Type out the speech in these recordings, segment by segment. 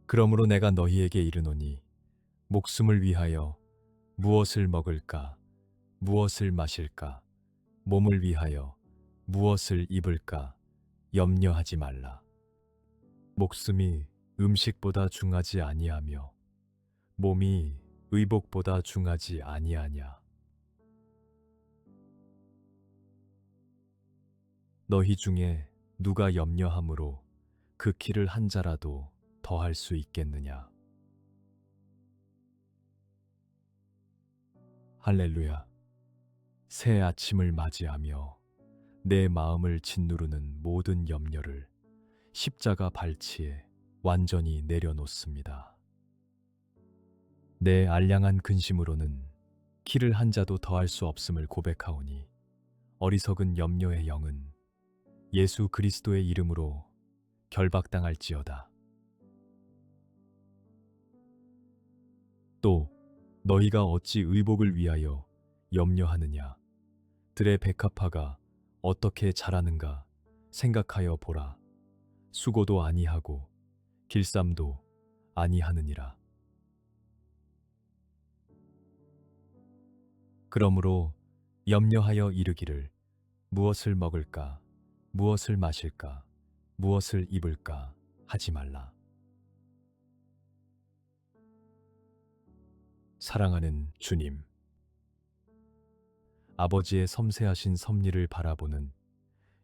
그러므로 내가 너희에게 이르노니 목숨을 위하여 무엇을 먹을까, 무엇을 마실까, 몸을 위하여 무엇을 입을까 염려하지 말라. 목숨이 음식보다 중하지 아니하며 몸이 의복보다 중하지 아니하냐. 너희 중에 누가 염려함으로 그 키를 한 자라도 더할 수 있겠느냐. 할렐루야. 새 아침을 맞이하며 내 마음을 짓누르는 모든 염려를 십자가 발치에 완전히 내려놓습니다. 내 알량한 근심으로는 키를 한 자도 더할 수 없음을 고백하오니 어리석은 염려의 영은 예수 그리스도의 이름으로 결박당할지어다. 또 너희가 어찌 의복을 위하여 염려하느냐. 들의 백합화가 어떻게 자라는가 생각하여 보라. 수고도 아니하고 길쌈도 아니하느니라. 그러므로 염려하여 이르기를 무엇을 먹을까, 무엇을 마실까, 무엇을 입을까 하지 말라. 사랑하는 주님, 아버지의 섬세하신 섭리를 바라보는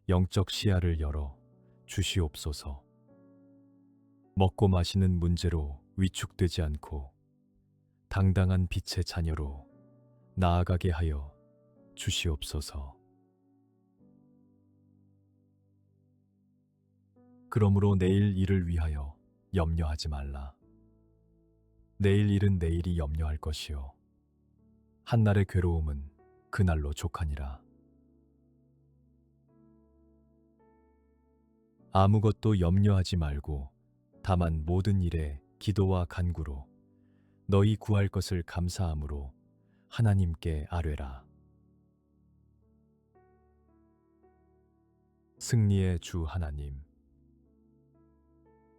영적 시야를 열어 주시옵소서. 먹고 마시는 문제로 위축되지 않고 당당한 빛의 자녀로 나아가게 하여 주시옵소서. 그러므로 내일 일을 위하여 염려하지 말라. 내일 일은 내일이 염려할 것이요 한날의 괴로움은 그날로 족하니라. 아무것도 염려하지 말고 다만 모든 일에 기도와 간구로 너희 구할 것을 감사함으로 하나님께 아뢰라. 승리의 주 하나님,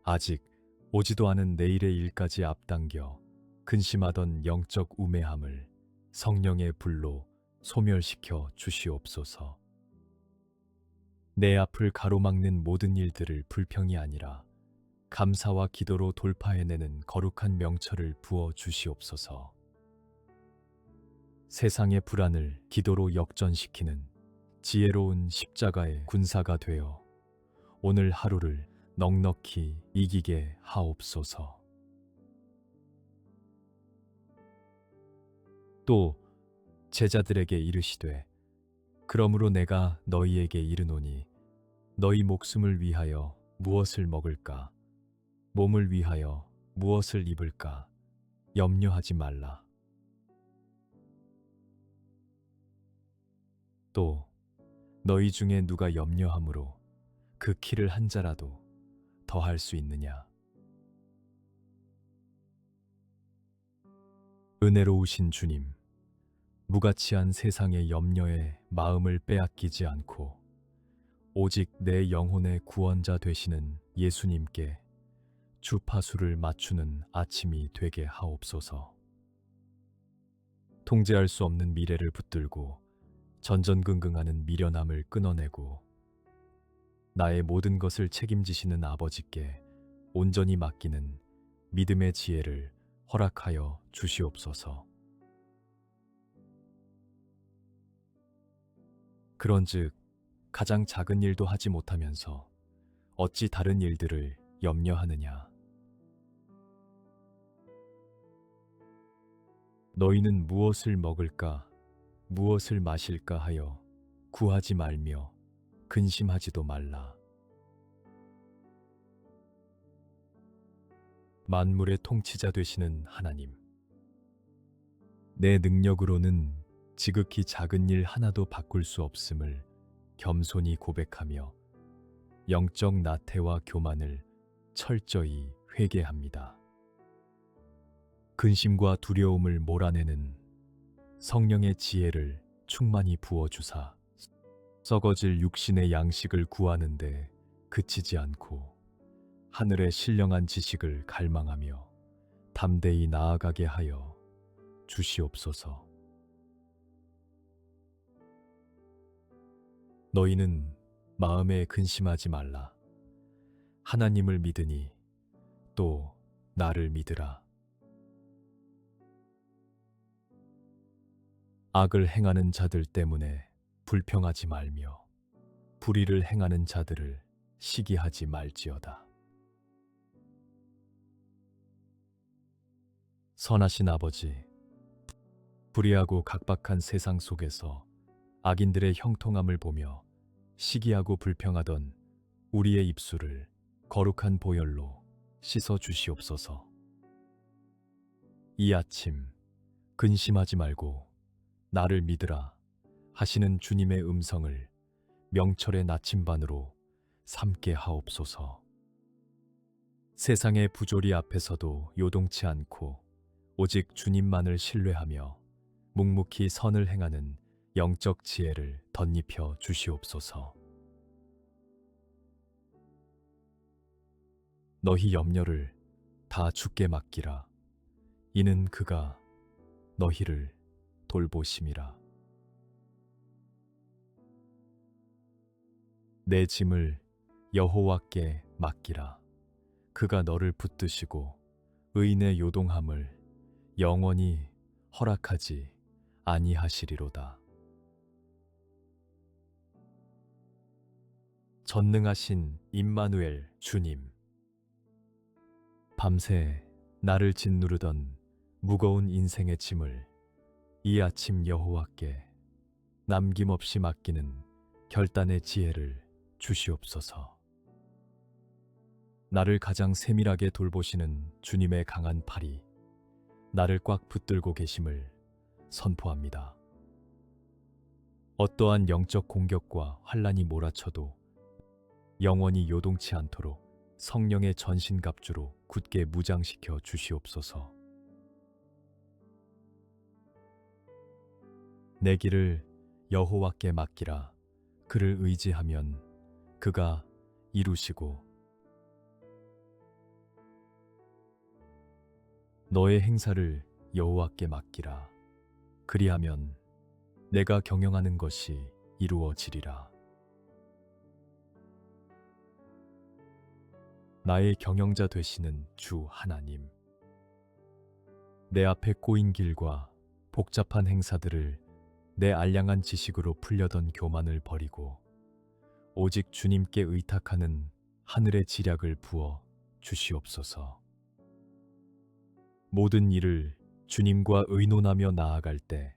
아직 오지도 않은 내일의 일까지 앞당겨 근심하던 영적 우매함을 성령의 불로 소멸시켜 주시옵소서. 내 앞을 가로막는 모든 일들을 불평이 아니라 감사와 기도로 돌파해내는 거룩한 명철을 부어 주시옵소서. 세상의 불안을 기도로 역전시키는 지혜로운 십자가의 군사가 되어 오늘 하루를 넉넉히 이기게 하옵소서. 또 제자들에게 이르시되 그러므로 내가 너희에게 이르노니 너희 목숨을 위하여 무엇을 먹을까, 몸을 위하여 무엇을 입을까 염려하지 말라. 또 너희 중에 누가 염려함으로 그 키를 한 자라도 더할 수 있느냐. 은혜로우신 주님, 무가치한 세상의 염려에 마음을 빼앗기지 않고 오직 내 영혼의 구원자 되시는 예수님께 주파수를 맞추는 아침이 되게 하옵소서. 통제할 수 없는 미래를 붙들고 전전긍긍하는 미련함을 끊어내고 나의 모든 것을 책임지시는 아버지께 온전히 맡기는 믿음의 지혜를 허락하여 주시옵소서. 그런즉 가장 작은 일도 하지 못하면서 어찌 다른 일들을 염려하느냐. 너희는 무엇을 먹을까, 무엇을 마실까 하여 구하지 말며 근심하지도 말라. 만물의 통치자 되시는 하나님, 내 능력으로는 지극히 작은 일 하나도 바꿀 수 없음을 겸손히 고백하며 영적 나태와 교만을 철저히 회개합니다. 근심과 두려움을 몰아내는 성령의 지혜를 충만히 부어주사 썩어질 육신의 양식을 구하는데 그치지 않고 하늘의 신령한 지식을 갈망하며 담대히 나아가게 하여 주시옵소서. 너희는 마음에 근심하지 말라. 하나님을 믿으니 또 나를 믿으라. 악을 행하는 자들 때문에 불평하지 말며 불의를 행하는 자들을 시기하지 말지어다. 선하신 아버지, 불의하고 각박한 세상 속에서 악인들의 형통함을 보며 시기하고 불평하던 우리의 입술을 거룩한 보혈로 씻어 주시옵소서. 이 아침 근심하지 말고 나를 믿으라 하시는 주님의 음성을 명철의 나침반으로 삼게 하옵소서. 세상의 부조리 앞에서도 요동치 않고 오직 주님만을 신뢰하며 묵묵히 선을 행하는 영적 지혜를 덧입혀 주시옵소서. 너희 염려를 다 주께 맡기라. 이는 그가 너희를 돌보심이라. 내 짐을 여호와께 맡기라. 그가 너를 붙드시고 의인의 요동함을 영원히 허락하지 아니하시리로다. 전능하신 임마누엘 주님, 밤새 나를 짓누르던 무거운 인생의 짐을 이 아침 여호와께 남김없이 맡기는 결단의 지혜를 주시옵소서. 나를 가장 세밀하게 돌보시는 주님의 강한 팔이 나를 꽉 붙들고 계심을 선포합니다. 어떠한 영적 공격과 환란이 몰아쳐도 영원히 요동치 않도록 성령의 전신갑주로 굳게 무장시켜 주시옵소서. 내 길을 여호와께 맡기라. 그를 의지하면 그가 이루시고 너의 행사를 여호와께 맡기라. 그리하면 내가 경영하는 것이 이루어지리라. 나의 경영자 되시는 주 하나님, 내 앞에 꼬인 길과 복잡한 행사들을 내 알량한 지식으로 풀려던 교만을 버리고 오직 주님께 의탁하는 하늘의 지략을 부어 주시옵소서. 모든 일을 주님과 의논하며 나아갈 때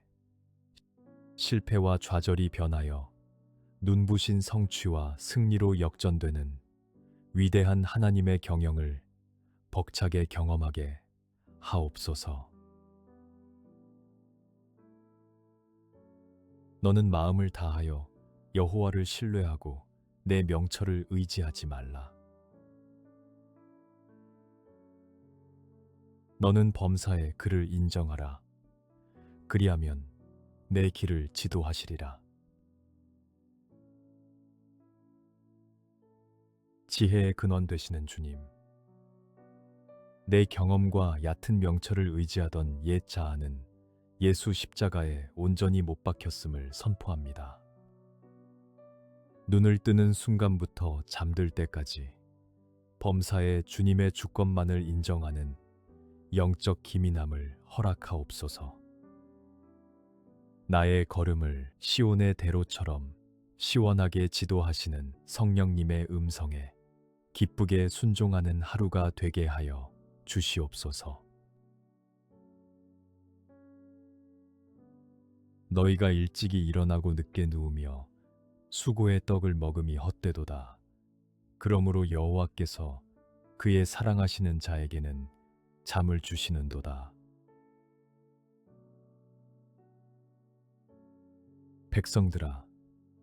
실패와 좌절이 변하여 눈부신 성취와 승리로 역전되는 위대한 하나님의 경영을 벅차게 경험하게 하옵소서. 너는 마음을 다하여 여호와를 신뢰하고 내 명철을 의지하지 말라. 너는 범사에 그를 인정하라. 그리하면 내 길을 지도하시리라. 지혜의 근원 되시는 주님, 내 경험과 얕은 명철을 의지하던 옛 자아는 예수 십자가에 온전히 못 박혔음을 선포합니다. 눈을 뜨는 순간부터 잠들 때까지 범사에 주님의 주권만을 인정하는 영적 기민함을 허락하옵소서. 나의 걸음을 시온의 대로처럼 시원하게 지도하시는 성령님의 음성에 기쁘게 순종하는 하루가 되게 하여 주시옵소서. 너희가 일찍이 일어나고 늦게 누우며 수고의 떡을 먹음이 헛되도다. 그러므로 여호와께서 그의 사랑하시는 자에게는 잠을 주시는도다. 백성들아,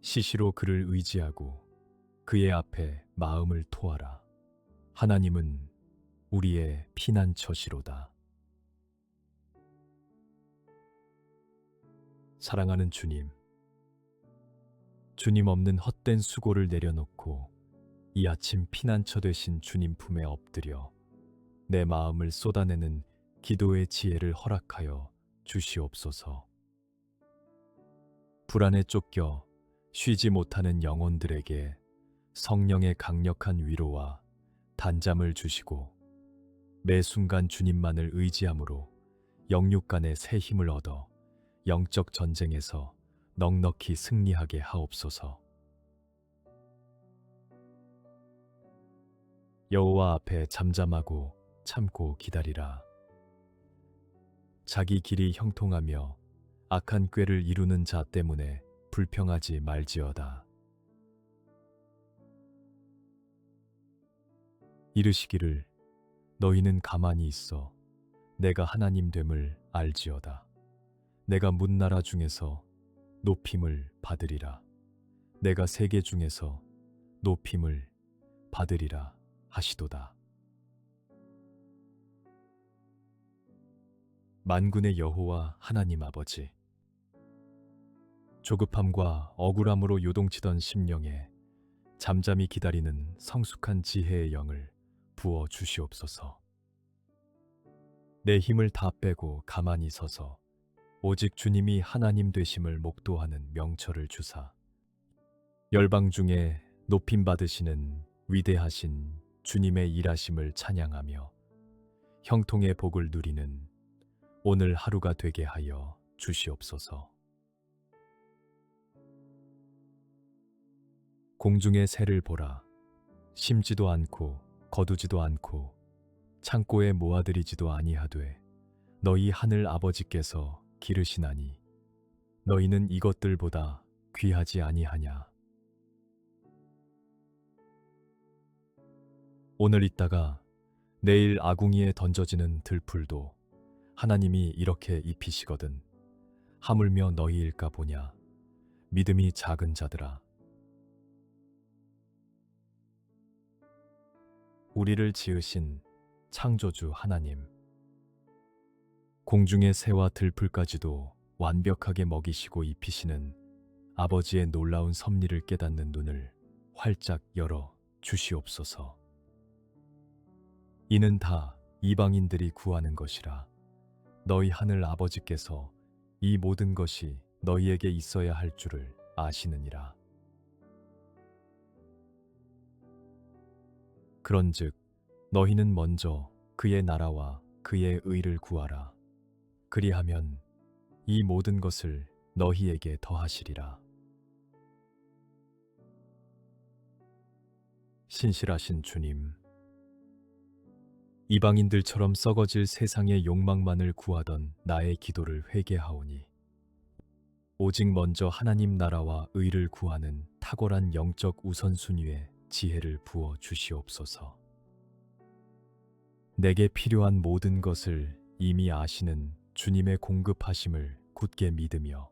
시시로 그를 의지하고 그의 앞에 마음을 토하라. 하나님은 우리의 피난처시로다. 사랑하는 주님, 주님 없는 헛된 수고를 내려놓고 이 아침 피난처 되신 주님 품에 엎드려 내 마음을 쏟아내는 기도의 지혜를 허락하여 주시옵소서. 불안에 쫓겨 쉬지 못하는 영혼들에게 성령의 강력한 위로와 단잠을 주시고 매 순간 주님만을 의지함으로 영육 간의 새 힘을 얻어 영적 전쟁에서 넉넉히 승리하게 하옵소서. 여호와 앞에 잠잠하고 참고 기다리라. 자기 길이 형통하며 악한 꾀를 이루는 자 때문에 불평하지 말지어다. 이르시기를 너희는 가만히 있어 내가 하나님 됨을 알지어다. 내가 문나라 중에서 높임을 받으리라. 내가 세계 중에서 높임을 받으리라 하시도다. 만군의 여호와 하나님 아버지, 조급함과 억울함으로 요동치던 심령에 잠잠히 기다리는 성숙한 지혜의 영을 부어 주시옵소서. 내 힘을 다 빼고 가만히 서서 오직 주님이 하나님 되심을 목도하는 명철을 주사 열방 중에 높임 받으시는 위대하신 주님의 일하심을 찬양하며 형통의 복을 누리는 오늘 하루가 되게 하여 주시옵소서. 공중의 새를 보라. 심지도 않고 거두지도 않고 창고에 모아들이지도 아니하되 너희 하늘 아버지께서 기르시나니 너희는 이것들보다 귀하지 아니하냐. 오늘 있다가 내일 아궁이에 던져지는 들풀도 하나님이 이렇게 입히시거든. 하물며 너희일까 보냐. 믿음이 작은 자들아. 우리를 지으신 창조주 하나님, 공중의 새와 들풀까지도 완벽하게 먹이시고 입히시는 아버지의 놀라운 섭리를 깨닫는 눈을 활짝 열어 주시옵소서. 이는 다 이방인들이 구하는 것이라. 너희 하늘 아버지께서 이 모든 것이 너희에게 있어야 할 줄을 아시느니라. 그런즉 너희는 먼저 그의 나라와 그의 의를 구하라. 그리하면 이 모든 것을 너희에게 더하시리라. 신실하신 주님, 이방인들처럼 썩어질 세상의 욕망만을 구하던 나의 기도를 회개하오니 오직 먼저 하나님 나라와 의를 구하는 탁월한 영적 우선순위에 지혜를 부어 주시옵소서. 내게 필요한 모든 것을 이미 아시는 주님의 공급하심을 굳게 믿으며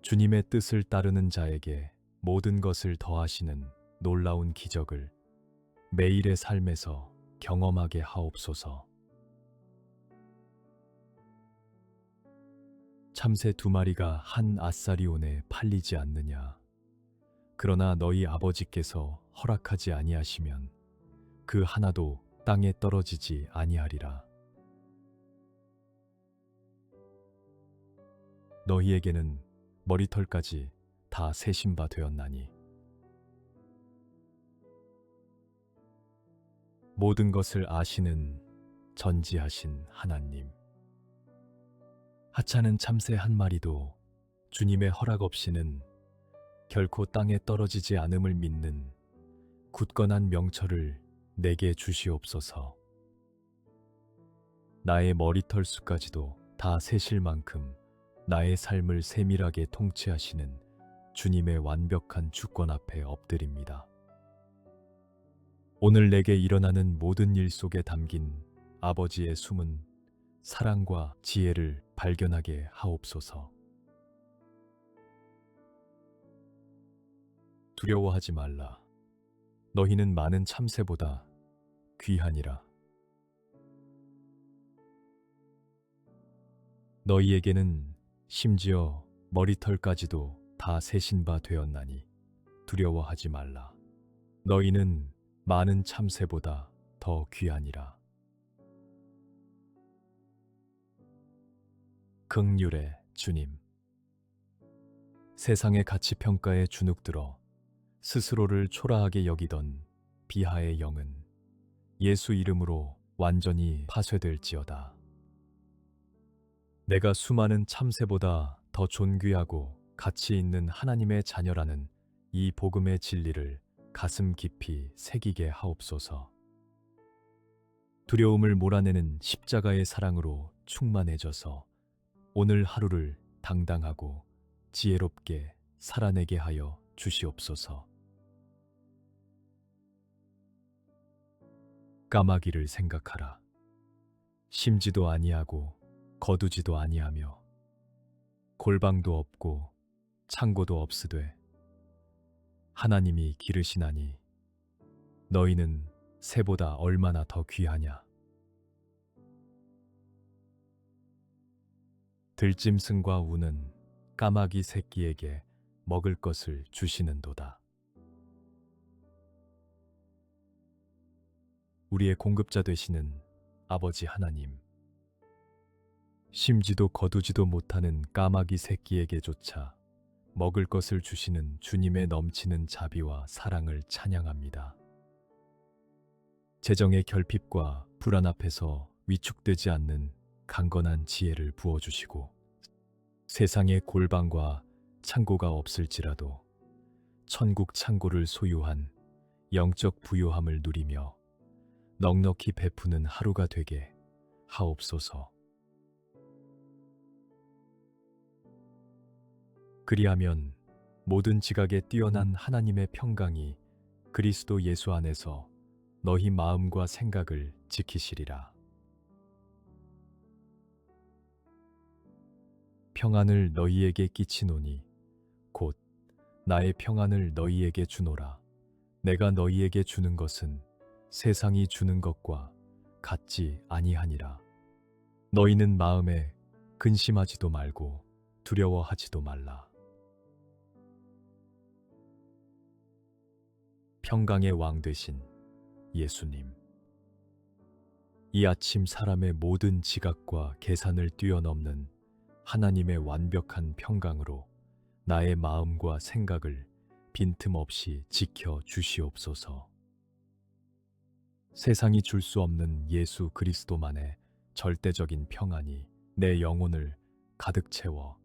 주님의 뜻을 따르는 자에게 모든 것을 더하시는 놀라운 기적을 매일의 삶에서 경험하게 하옵소서. 참새 2마리가 한 아사리온에 팔리지 않느냐. 그러나 너희 아버지께서 허락하지 아니하시면 그 하나도 땅에 떨어지지 아니하리라. 너희에게는 머리털까지 다 세신 바 되었나니 모든 것을 아시는 전지하신 하나님, 하찮은 참새 1마리도 주님의 허락 없이는 결코 땅에 떨어지지 않음을 믿는 굳건한 명철을 내게 주시옵소서. 나의 머리털 수까지도 다 세실 만큼 나의 삶을 세밀하게 통치하시는 주님의 완벽한 주권 앞에 엎드립니다. 오늘 내게 일어나는 모든 일 속에 담긴 아버지의 숨은 사랑과 지혜를 발견하게 하옵소서. 두려워하지 말라. 너희는 많은 참새보다 귀하니라. 너희에게는 심지어 머리털까지도 다 세신 바 되었나니 두려워하지 말라. 너희는 많은 참새보다 더 귀하니라. 긍휼의 주님. 세상의 가치평가에 주눅들어 스스로를 초라하게 여기던 비하의 영은 예수 이름으로 완전히 파쇄될지어다. 내가 수많은 참새보다 더 존귀하고 가치 있는 하나님의 자녀라는 이 복음의 진리를 가슴 깊이 새기게 하옵소서. 두려움을 몰아내는 십자가의 사랑으로 충만해져서 오늘 하루를 당당하고 지혜롭게 살아내게 하여 주시옵소서. 까마귀를 생각하라. 심지도 아니하고 거두지도 아니하며 골방도 없고 창고도 없으되 하나님이 기르시나니 너희는 새보다 얼마나 더 귀하냐. 들짐승과 우는 까마귀 새끼에게 먹을 것을 주시는도다. 우리의 공급자 되시는 아버지 하나님, 심지도 거두지도 못하는 까마귀 새끼에게조차 먹을 것을 주시는 주님의 넘치는 자비와 사랑을 찬양합니다. 재정의 결핍과 불안 앞에서 위축되지 않는 강건한 지혜를 부어주시고 세상의 골방과 창고가 없을지라도 천국 창고를 소유한 영적 부요함을 누리며 넉넉히 베푸는 하루가 되게 하옵소서. 그리하면 모든 지각에 뛰어난 하나님의 평강이 그리스도 예수 안에서 너희 마음과 생각을 지키시리라. 평안을 너희에게 끼치노니 곧 나의 평안을 너희에게 주노라. 내가 너희에게 주는 것은 세상이 주는 것과 같지 아니하니라. 너희는 마음에 근심하지도 말고 두려워하지도 말라. 평강의 왕 되신 예수님, 이 아침 사람의 모든 지각과 계산을 뛰어넘는 하나님의 완벽한 평강으로 나의 마음과 생각을 빈틈없이 지켜 주시옵소서. 세상이 줄 수 없는 예수 그리스도만의 절대적인 평안이 내 영혼을 가득 채워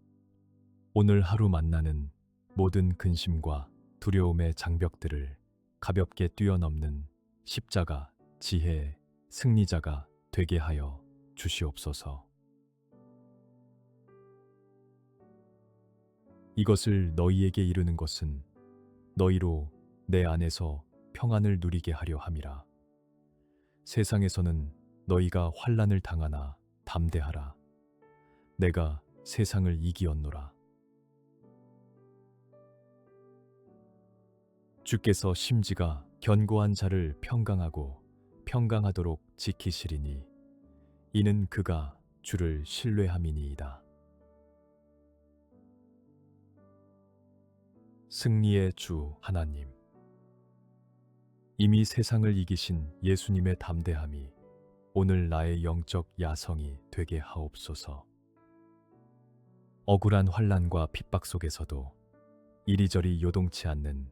오늘 하루 만나는 모든 근심과 두려움의 장벽들을 가볍게 뛰어넘는 십자가 지혜의 승리자가 되게 하여 주시옵소서. 이것을 너희에게 이르는 것은 너희로 내 안에서 평안을 누리게 하려 함이라. 세상에서는 너희가 환난을 당하나 담대하라. 내가 세상을 이기었노라. 주께서 심지가 견고한 자를 평강하고 평강하도록 지키시리니 이는 그가 주를 신뢰함이니이다. 승리의 주 하나님, 이미 세상을 이기신 예수님의 담대함이 오늘 나의 영적 야성이 되게 하옵소서. 억울한 환난과 핍박 속에서도 이리저리 요동치 않는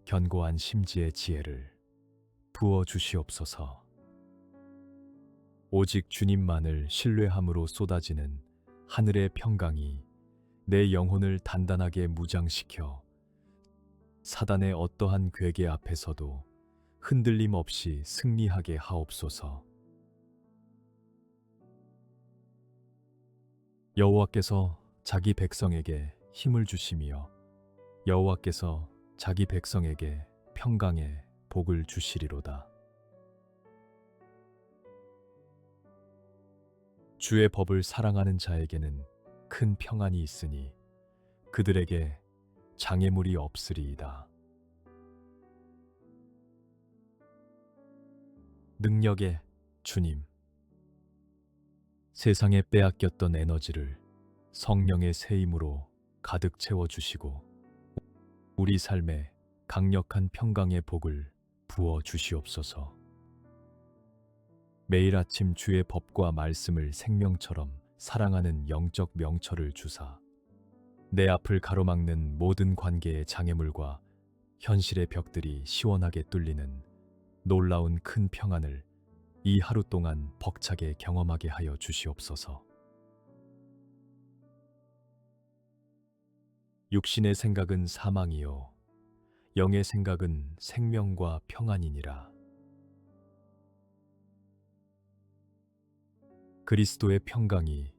견고한 심지의 지혜를 부어 주시옵소서. 오직 주님만을 신뢰함으로 쏟아지는 하늘의 평강이 내 영혼을 단단하게 무장시켜 사단의 어떠한 괴계 앞에서도 흔들림 없이 승리하게 하옵소서. 여호와께서 자기 백성에게 힘을 주시며 여호와께서 자기 백성에게 평강의 복을 주시리로다. 주의 법을 사랑하는 자에게는 큰 평안이 있으니 그들에게 장애물이 없으리이다. 능력의 주님, 세상에 빼앗겼던 에너지를 성령의 새 힘으로 가득 채워주시고 우리 삶에 강력한 평강의 복을 부어 주시옵소서. 매일 아침 주의 법과 말씀을 생명처럼 사랑하는 영적 명철을 주사 내 앞을 가로막는 모든 관계의 장애물과 현실의 벽들이 시원하게 뚫리는 놀라운 큰 평안을 이 하루 동안 벅차게 경험하게 하여 주시옵소서. 육신의 생각은 사망이요 영의 생각은 생명과 평안이니라. 그리스도의 평강이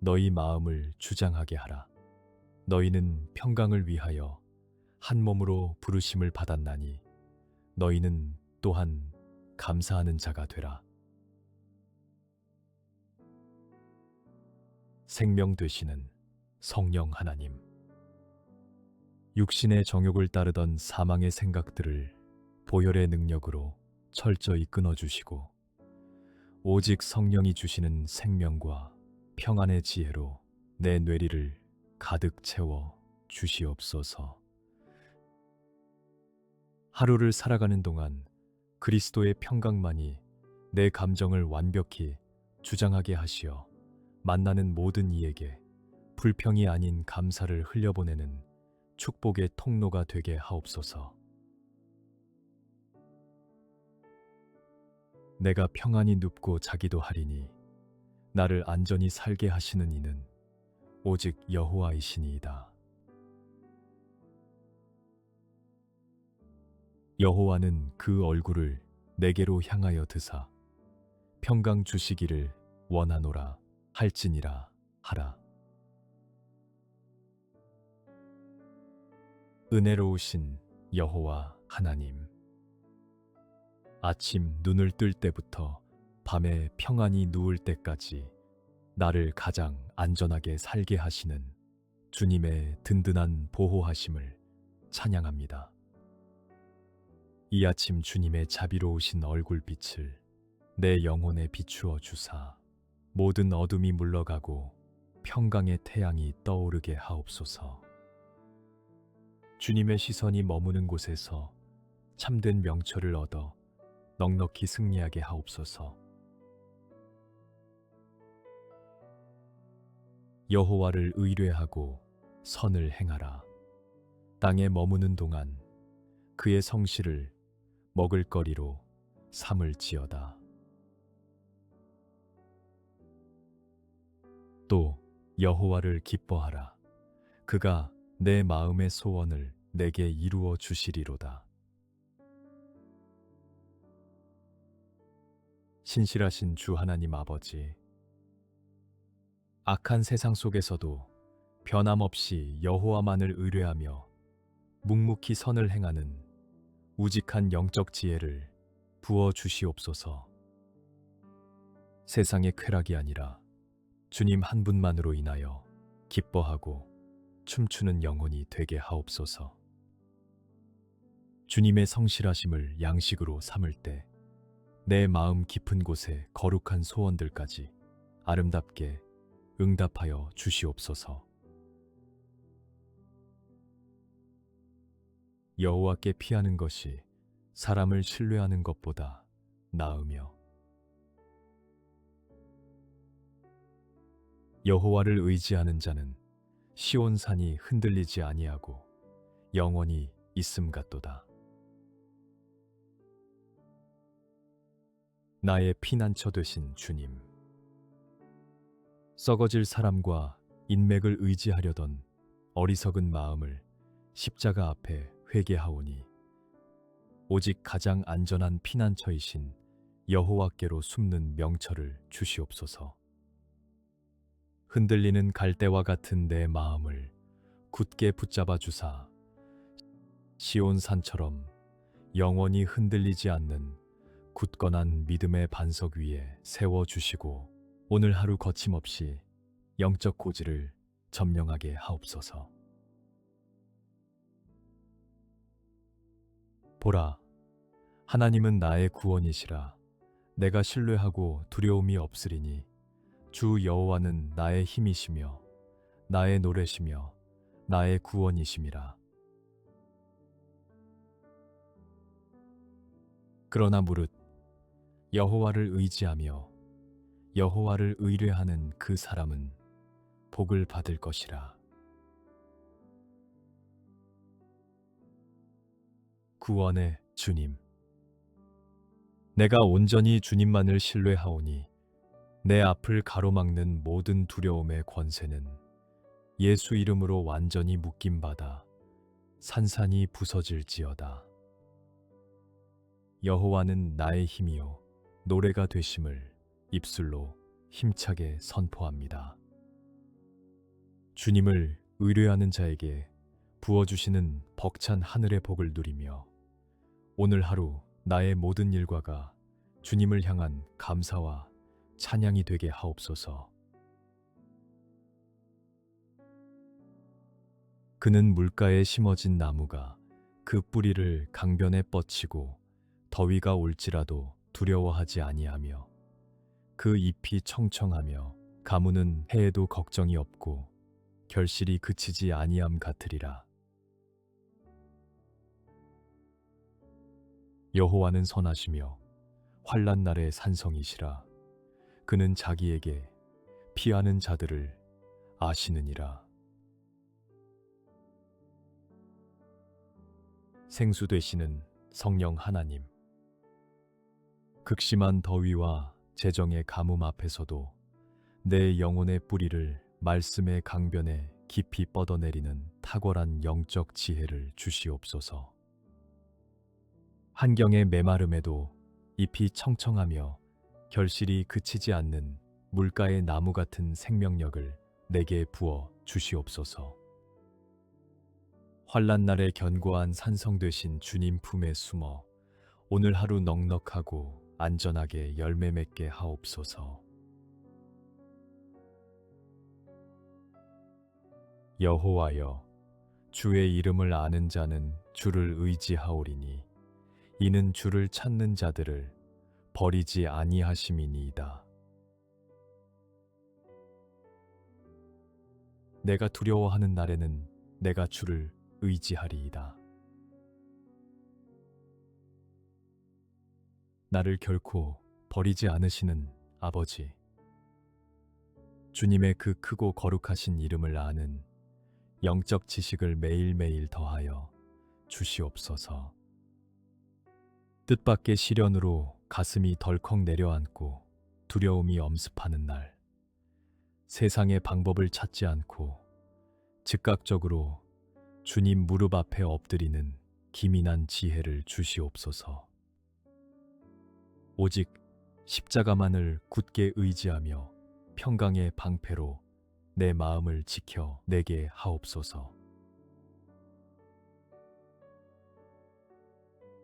너희 마음을 주장하게 하라. 너희는 평강을 위하여 한 몸으로 부르심을 받았나니 너희는 또한 감사하는 자가 되라. 생명 되시는 성령 하나님, 육신의 정욕을 따르던 사망의 생각들을 보혈의 능력으로 철저히 끊어주시고 오직 성령이 주시는 생명과 평안의 지혜로 내 뇌리를 가득 채워 주시옵소서. 하루를 살아가는 동안 그리스도의 평강만이 내 감정을 완벽히 주장하게 하시어 만나는 모든 이에게 불평이 아닌 감사를 흘려보내는 축복의 통로가 되게 하옵소서. 내가 평안히 눕고 자기도 하리니 나를 안전히 살게 하시는 이는 오직 여호와이시니이다. 여호와는 그 얼굴을 내게로 향하여 드사 평강 주시기를 원하노라 할지니라 하라. 은혜로우신 여호와 하나님, 아침 눈을 뜰 때부터 밤에 평안히 누울 때까지 나를 가장 안전하게 살게 하시는 주님의 든든한 보호하심을 찬양합니다. 이 아침 주님의 자비로우신 얼굴빛을 내 영혼에 비추어 주사 모든 어둠이 물러가고 평강의 태양이 떠오르게 하옵소서. 주님의 시선이 머무는 곳에서 참된 명철을 얻어 넉넉히 승리하게 하옵소서. 여호와를 의뢰하고 선을 행하라. 땅에 머무는 동안 그의 성실을 먹을거리로 삼을지어다. 또 여호와를 기뻐하라. 그가 내 마음의 소원을 내게 이루어 주시리로다. 신실하신 주 하나님 아버지, 악한 세상 속에서도 변함없이 여호와만을 의뢰하며 묵묵히 선을 행하는 우직한 영적 지혜를 부어 주시옵소서. 세상의 쾌락이 아니라 주님 한 분만으로 인하여 기뻐하고 춤추는 영혼이 되게 하옵소서. 주님의 성실하심을 양식으로 삼을 때 내 마음 깊은 곳에 거룩한 소원들까지 아름답게 응답하여 주시옵소서. 여호와께 피하는 것이 사람을 신뢰하는 것보다 나으며 여호와를 의지하는 자는 시온산이 흔들리지 아니하고 영원히 있음 같도다. 나의 피난처 되신 주님, 썩어질 사람과 인맥을 의지하려던 어리석은 마음을 십자가 앞에 회개하오니 오직 가장 안전한 피난처이신 여호와께로 숨는 명철을 주시옵소서. 흔들리는 갈대와 같은 내 마음을 굳게 붙잡아 주사 시온산처럼 영원히 흔들리지 않는 굳건한 믿음의 반석 위에 세워주시고 오늘 하루 거침없이 영적 고지를 점령하게 하옵소서. 보라, 하나님은 나의 구원이시라. 내가 신뢰하고 두려움이 없으리니 주 여호와는 나의 힘이시며 나의 노래시며 나의 구원이심이라. 그러나 무릇 여호와를 의지하며 여호와를 의뢰하는 그 사람은 복을 받을 것이라. 구원의 주님, 내가 온전히 주님만을 신뢰하오니 내 앞을 가로막는 모든 두려움의 권세는 예수 이름으로 완전히 묶임받아 산산이 부서질지어다. 여호와는 나의 힘이요 노래가 되심을 입술로 힘차게 선포합니다. 주님을 의뢰하는 자에게 부어주시는 벅찬 하늘의 복을 누리며 오늘 하루 나의 모든 일과가 주님을 향한 감사와 찬양이 되게 하옵소서. 그는 물가에 심어진 나무가 그 뿌리를 강변에 뻗치고 더위가 올지라도 두려워하지 아니하며 그 잎이 청청하며 가무는 해에도 걱정이 없고 결실이 그치지 아니함 같으리라. 여호와는 선하시며 환난 날의 산성이시라. 그는 자기에게 피하는 자들을 아시느니라. 생수 되시는 성령 하나님, 극심한 더위와 재정의 가뭄 앞에서도 내 영혼의 뿌리를 말씀의 강변에 깊이 뻗어내리는 탁월한 영적 지혜를 주시옵소서. 한경의 메마름에도 잎이 청청하며 결실이 그치지 않는 물가의 나무 같은 생명력을 내게 부어 주시옵소서. 환난 날에 견고한 산성 되신 주님 품에 숨어 오늘 하루 넉넉하고 안전하게 열매 맺게 하옵소서. 여호와여, 주의 이름을 아는 자는 주를 의지하오리니 이는 주를 찾는 자들을 버리지 아니하심이니이다. 내가 두려워하는 날에는 내가 주를 의지하리이다. 나를 결코 버리지 않으시는 아버지, 주님의 그 크고 거룩하신 이름을 아는 영적 지식을 매일매일 더하여 주시옵소서. 뜻밖의 시련으로 가슴이 덜컥 내려앉고 두려움이 엄습하는 날, 세상의 방법을 찾지 않고 즉각적으로 주님 무릎 앞에 엎드리는 기민한 지혜를 주시옵소서. 오직 십자가만을 굳게 의지하며 평강의 방패로 내 마음을 지켜 내게 하옵소서.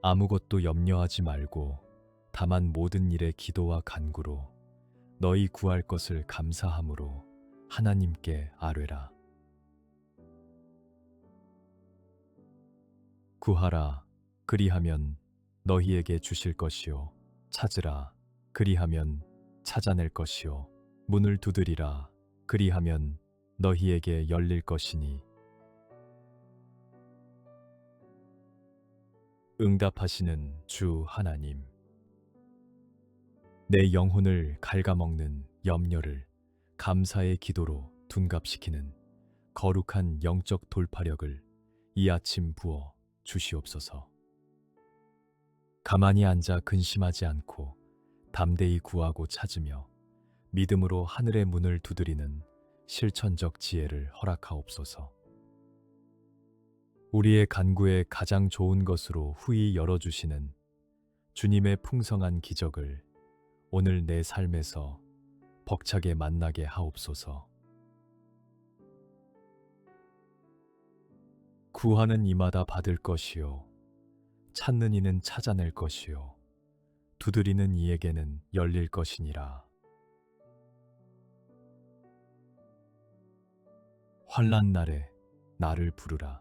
아무것도 염려하지 말고 다만 모든 일에 기도와 간구로 너희 구할 것을 감사함으로 하나님께 아뢰라. 구하라, 그리하면 너희에게 주실 것이요. 찾으라, 그리하면 찾아낼 것이요. 문을 두드리라, 그리하면 너희에게 열릴 것이니. 응답하시는 주 하나님, 내 영혼을 갉아먹는 염려를 감사의 기도로 둔갑시키는 거룩한 영적 돌파력을 이 아침 부어 주시옵소서. 가만히 앉아 근심하지 않고 담대히 구하고 찾으며 믿음으로 하늘의 문을 두드리는 실천적 지혜를 허락하옵소서. 우리의 간구에 가장 좋은 것으로 후히 열어주시는 주님의 풍성한 기적을 오늘 내 삶에서 벅차게 만나게 하옵소서. 구하는 이마다 받을 것이요, 찾는 이는 찾아낼 것이요, 두드리는 이에게는 열릴 것이니라. 환난 날에 나를 부르라.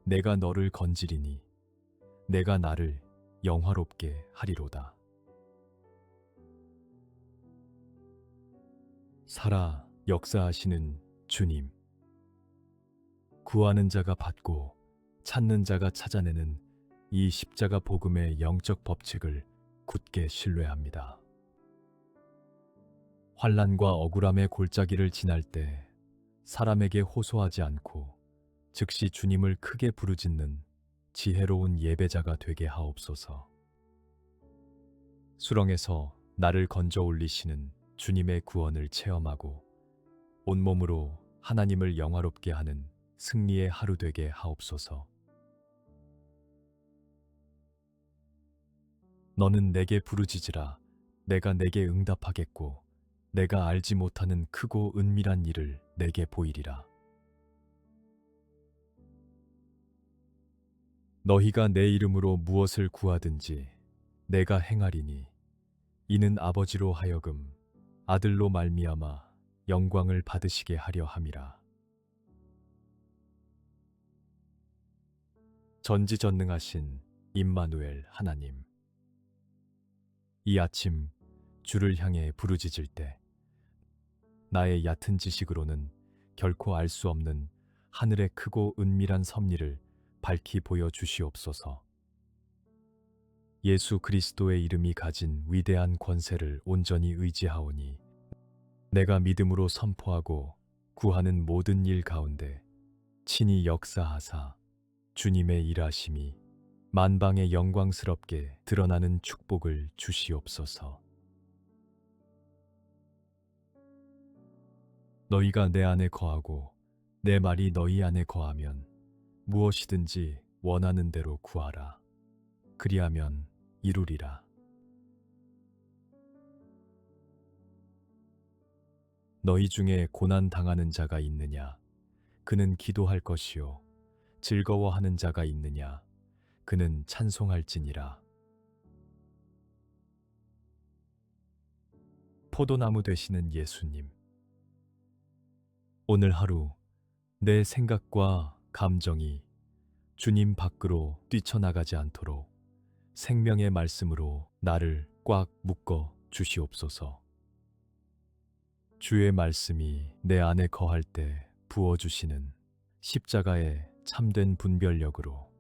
내가 너를 건지리니 내가 나를 영화롭게 하리로다. 살아 역사하시는 주님, 구하는 자가 받고 찾는 자가 찾아내는 이 십자가 복음의 영적 법칙을 굳게 신뢰합니다. 환난과 억울함의 골짜기를 지날 때 사람에게 호소하지 않고 즉시 주님을 크게 부르짖는 지혜로운 예배자가 되게 하옵소서. 수렁에서 나를 건져 올리시는 주님의 구원을 체험하고 온몸으로 하나님을 영화롭게 하는 승리의 하루 되게 하옵소서. 너는 내게 부르짖으라. 내가 내게 응답하겠고 내가 알지 못하는 크고 은밀한 일을 내게 보이리라. 너희가 내 이름으로 무엇을 구하든지 내가 행하리니 이는 아버지로 하여금 아들로 말미암아 영광을 받으시게 하려 함이라. 전지전능하신 임마누엘 하나님, 이 아침 주를 향해 부르짖을 때 나의 얕은 지식으로는 결코 알 수 없는 하늘의 크고 은밀한 섭리를 밝히 보여주시옵소서. 예수 그리스도의 이름이 가진 위대한 권세를 온전히 의지하오니 내가 믿음으로 선포하고 구하는 모든 일 가운데 친히 역사하사 주님의 일하심이 만방에 영광스럽게 드러나는 축복을 주시옵소서. 너희가 내 안에 거하고 내 말이 너희 안에 거하면 무엇이든지 원하는 대로 구하라. 그리하면 이루리라. 너희 중에 고난 당하는 자가 있느냐? 그는 기도할 것이요. 즐거워하는 자가 있느냐? 그는 찬송할지니라. 포도나무 되시는 예수님, 오늘 하루 내 생각과 감정이 주님 밖으로 뛰쳐나가지 않도록 생명의 말씀으로 나를 꽉 묶어 주시옵소서. 주의 말씀이 내 안에 거할 때 부어주시는 십자가의 참된 분별력으로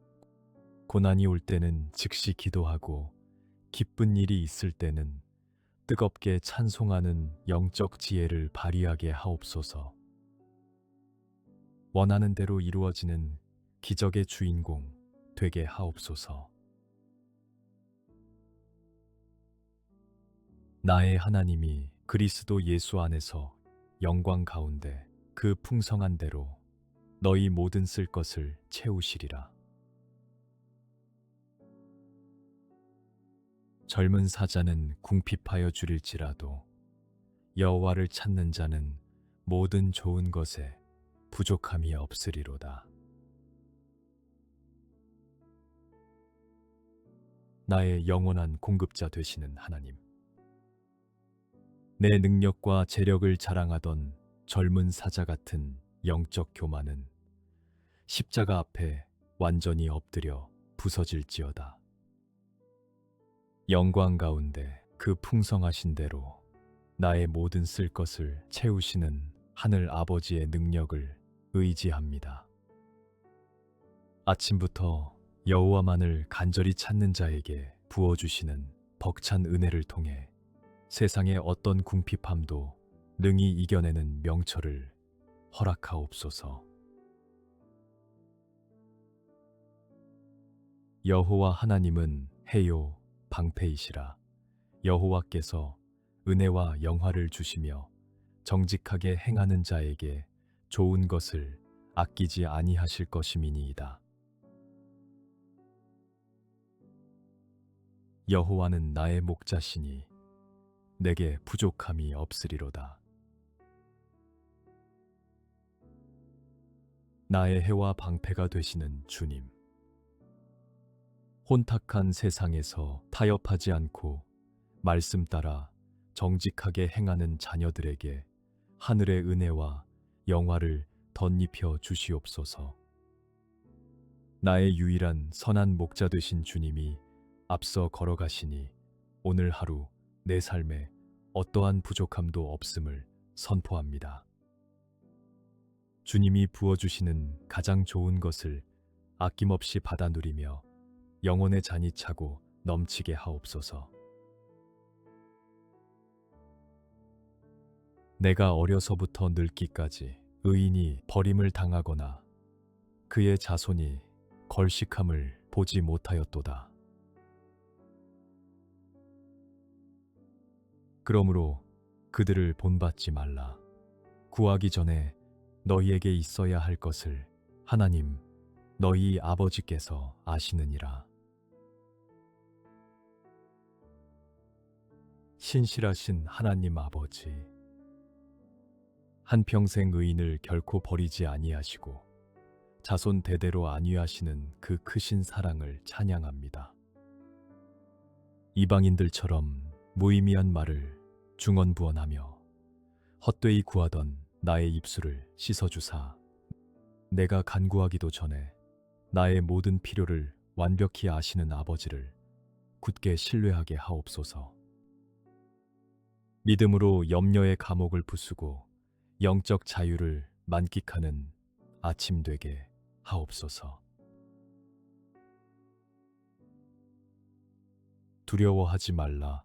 고난이 올 때는 즉시 기도하고 기쁜 일이 있을 때는 뜨겁게 찬송하는 영적 지혜를 발휘하게 하옵소서. 원하는 대로 이루어지는 기적의 주인공 되게 하옵소서. 나의 하나님이 그리스도 예수 안에서 영광 가운데 그 풍성한 대로 너희 모든 쓸 것을 채우시리라. 젊은 사자는 궁핍하여 주릴지라도 여호와를 찾는 자는 모든 좋은 것에 부족함이 없으리로다. 나의 영원한 공급자 되시는 하나님, 내 능력과 재력을 자랑하던 젊은 사자 같은 영적 교만은 십자가 앞에 완전히 엎드려 부서질지어다. 영광 가운데 그 풍성하신 대로 나의 모든 쓸 것을 채우시는 하늘 아버지의 능력을 의지합니다. 아침부터 여호와만을 간절히 찾는 자에게 부어주시는 벅찬 은혜를 통해 세상의 어떤 궁핍함도 능히 이겨내는 명철을 허락하옵소서. 여호와 하나님은 해요 방패이시라. 여호와께서 은혜와 영화를 주시며 정직하게 행하는 자에게 좋은 것을 아끼지 아니하실 것임이니이다. 여호와는 나의 목자시니 내게 부족함이 없으리로다. 나의 해와 방패가 되시는 주님, 혼탁한 세상에서 타협하지 않고 말씀 따라 정직하게 행하는 자녀들에게 하늘의 은혜와 영화를 덧입혀 주시옵소서. 나의 유일한 선한 목자 되신 주님이 앞서 걸어가시니 오늘 하루 내 삶에 어떠한 부족함도 없음을 선포합니다. 주님이 부어주시는 가장 좋은 것을 아낌없이 받아 누리며 영혼의 잔이 차고 넘치게 하옵소서. 내가 어려서부터 늙기까지 의인이 버림을 당하거나 그의 자손이 걸식함을 보지 못하였도다. 그러므로 그들을 본받지 말라. 구하기 전에 너희에게 있어야 할 것을 하나님 너희 아버지께서 아시느니라. 신실하신 하나님 아버지, 한평생 의인을 결코 버리지 아니하시고 자손 대대로 안위하시는 그 크신 사랑을 찬양합니다. 이방인들처럼 무의미한 말을 중언부언하며 헛되이 구하던 나의 입술을 씻어주사 내가 간구하기도 전에 나의 모든 필요를 완벽히 아시는 아버지를 굳게 신뢰하게 하옵소서. 믿음으로 염려의 감옥을 부수고 영적 자유를 만끽하는 아침 되게 하옵소서. 두려워하지 말라.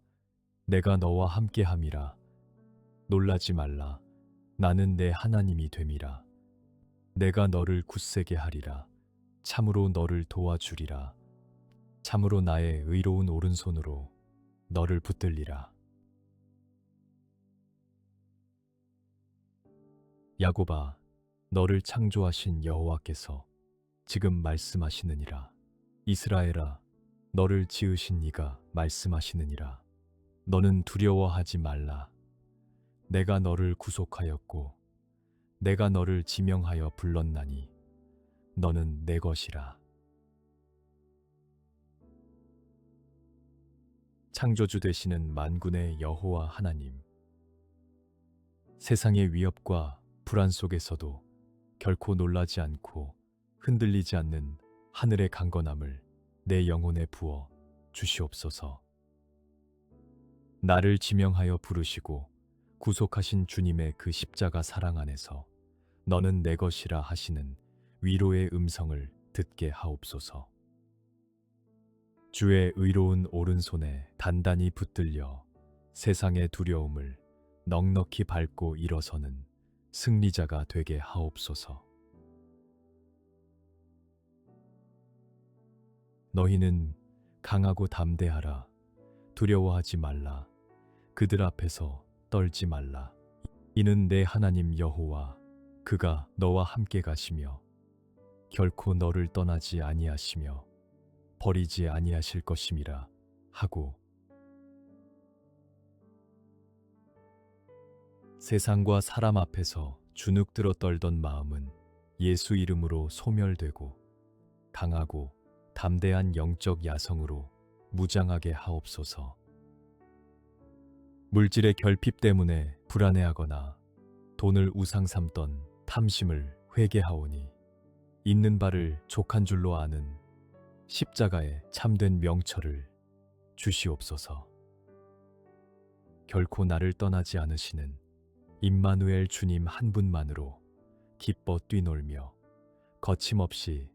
내가 너와 함께함이라. 놀라지 말라. 나는 내 하나님이 됨이라. 내가 너를 굳세게 하리라. 참으로 너를 도와주리라. 참으로 나의 의로운 오른손으로 너를 붙들리라. 야곱아, 너를 창조하신 여호와께서 지금 말씀하시느니라. 이스라엘아, 너를 지으신 이가 말씀하시느니라. 너는 두려워하지 말라. 내가 너를 구속하였고 내가 너를 지명하여 불렀나니 너는 내 것이라. 창조주 되시는 만군의 여호와 하나님, 세상의 위협과 불안 속에서도 결코 놀라지 않고 흔들리지 않는 하늘의 강건함을 내 영혼에 부어 주시옵소서. 나를 지명하여 부르시고 구속하신 주님의 그 십자가 사랑 안에서 너는 내 것이라 하시는 위로의 음성을 듣게 하옵소서. 주의 의로운 오른손에 단단히 붙들려 세상의 두려움을 넉넉히 밟고 일어서는 승리자가 되게 하옵소서. 너희는 강하고 담대하라. 두려워하지 말라. 그들 앞에서 떨지 말라. 이는 내 하나님 여호와 그가 너와 함께 가시며 결코 너를 떠나지 아니하시며 버리지 아니하실 것임이라 하고, 세상과 사람 앞에서 주눅들어 떨던 마음은 예수 이름으로 소멸되고 강하고 담대한 영적 야성으로 무장하게 하옵소서. 물질의 결핍 때문에 불안해하거나 돈을 우상 삼던 탐심을 회개하오니 있는 바를 족한 줄로 아는 십자가의 참된 명철을 주시옵소서. 결코 나를 떠나지 않으시는 임마누엘 주님 한 분만으로 기뻐 뛰놀며 거침없이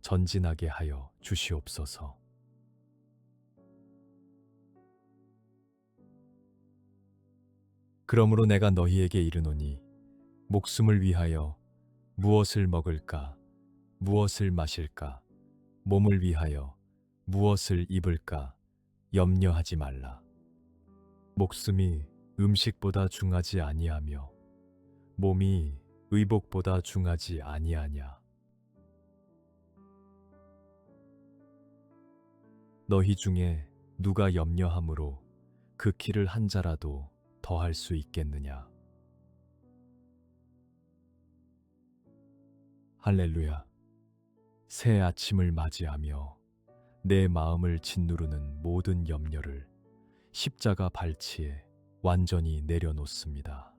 전진하게 하여 주시옵소서. 그러므로 내가 너희에게 이르노니 목숨을 위하여 무엇을 먹을까, 무엇을 마실까, 몸을 위하여 무엇을 입을까 염려하지 말라. 목숨이 음식보다 중하지 아니하며 몸이 의복보다 중하지 아니하냐. 너희 중에 누가 염려함으로 그 키를 한 자라도 더할 수 있겠느냐. 할렐루야. 새 아침을 맞이하며 내 마음을 짓누르는 모든 염려를 십자가 발치에 완전히 내려놓습니다.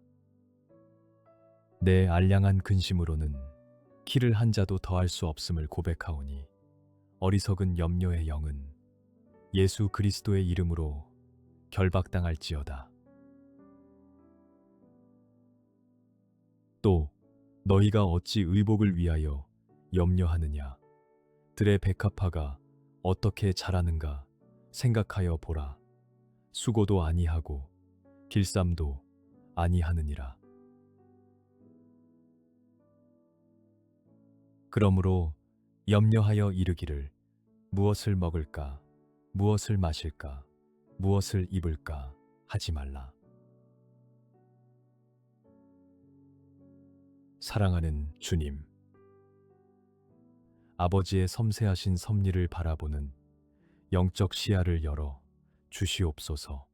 내 알량한 근심으로는 키를 한 자도 더할 수 없음을 고백하오니 어리석은 염려의 영은 예수 그리스도의 이름으로 결박당할지어다. 또 너희가 어찌 의복을 위하여 염려하느냐. 들의 백합화가 어떻게 자라는가 생각하여 보라. 수고도 아니하고 길쌈도 아니하느니라. 그러므로 염려하여 이르기를 무엇을 먹을까, 무엇을 마실까, 무엇을 입을까 하지 말라. 사랑하는 주님, 아버지의 섬세하신 섭리를 바라보는 영적 시야를 열어 주시옵소서.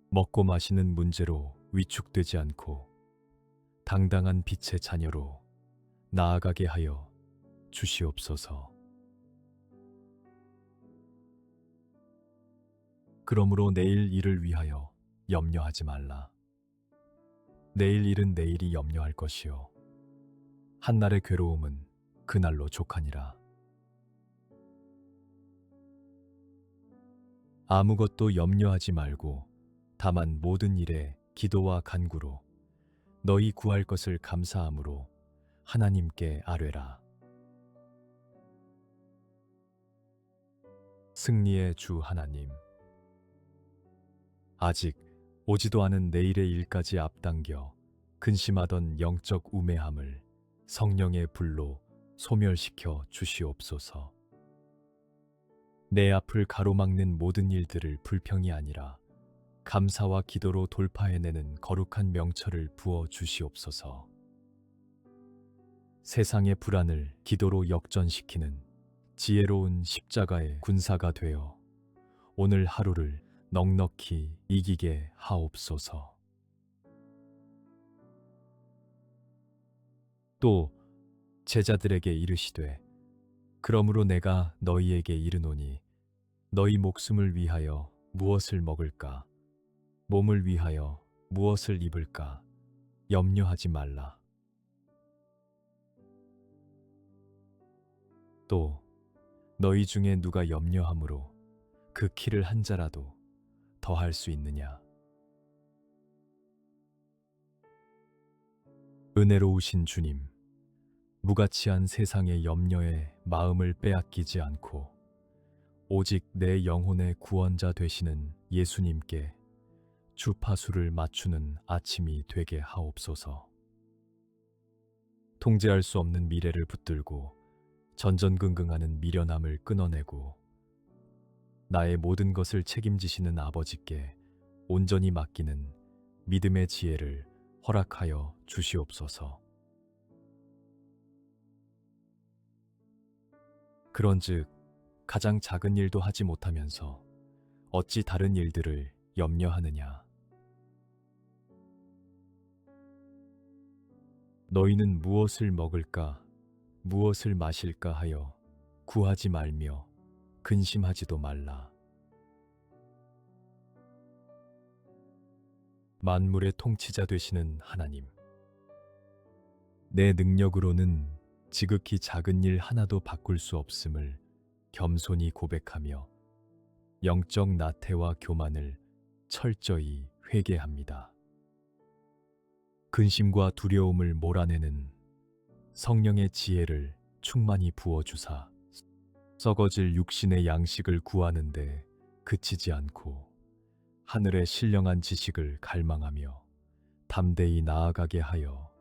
먹고 마시는 문제로 위축되지 않고 당당한 빛의 자녀로 나아가게 하여 주시옵소서. 그러므로 내일 일을 위하여 염려하지 말라. 내일 일은 내일이 염려할 것이요 한날의 괴로움은 그날로 족하니라. 아무것도 염려하지 말고 다만 모든 일에 기도와 간구로 너희 구할 것을 감사함으로 하나님께 아뢰라. 승리의 주 하나님, 아직 오지도 않은 내일의 일까지 앞당겨 근심하던 영적 우매함을 성령의 불로 소멸시켜 주시옵소서. 내 앞을 가로막는 모든 일들을 불평이 아니라 감사와 기도로 돌파해내는 거룩한 명철을 부어 주시옵소서. 세상의 불안을 기도로 역전시키는 지혜로운 십자가의 군사가 되어 오늘 하루를 넉넉히 이기게 하옵소서. 또 제자들에게 이르시되 그러므로 내가 너희에게 이르노니 너희 목숨을 위하여 무엇을 먹을까, 몸을 위하여 무엇을 입을까 염려하지 말라. 또 너희 중에 누가 염려함으로 그 키를 한 자라도 더할 수 있느냐. 은혜로우신 주님, 무가치한 세상의 염려에 마음을 빼앗기지 않고 오직 내 영혼의 구원자 되시는 예수님께 주파수를 맞추는 아침이 되게 하옵소서. 통제할 수 없는 미래를 붙들고 전전긍긍하는 미련함을 끊어내고 나의 모든 것을 책임지시는 아버지께 온전히 맡기는 믿음의 지혜를 허락하여 주시옵소서. 그런즉 가장 작은 일도 하지 못하면서 어찌 다른 일들을 염려하느냐. 너희는 무엇을 먹을까, 무엇을 마실까 하여 구하지 말며 근심하지도 말라. 만물의 통치자 되시는 하나님, 내 능력으로는 지극히 작은 일 하나도 바꿀 수 없음을 겸손히 고백하며 영적 나태와 교만을 철저히 회개합니다. 근심과 두려움을 몰아내는 성령의 지혜를 충만히 부어주사 썩어질 육신의 양식을 구하는데 그치지 않고 하늘의 신령한 지식을 갈망하며 담대히 나아가게 하여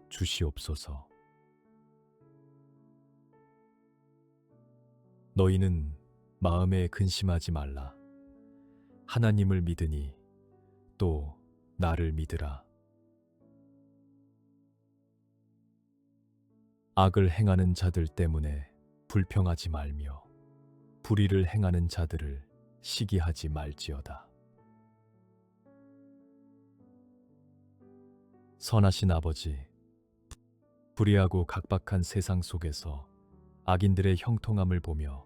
주시옵소서. 너희는 마음에 근심하지 말라. 하나님을 믿으니 또 나를 믿으라. 악을 행하는 자들 때문에 불평하지 말며 불의를 행하는 자들을 시기하지 말지어다. 선하신 아버지, 불의하고 각박한 세상 속에서 악인들의 형통함을 보며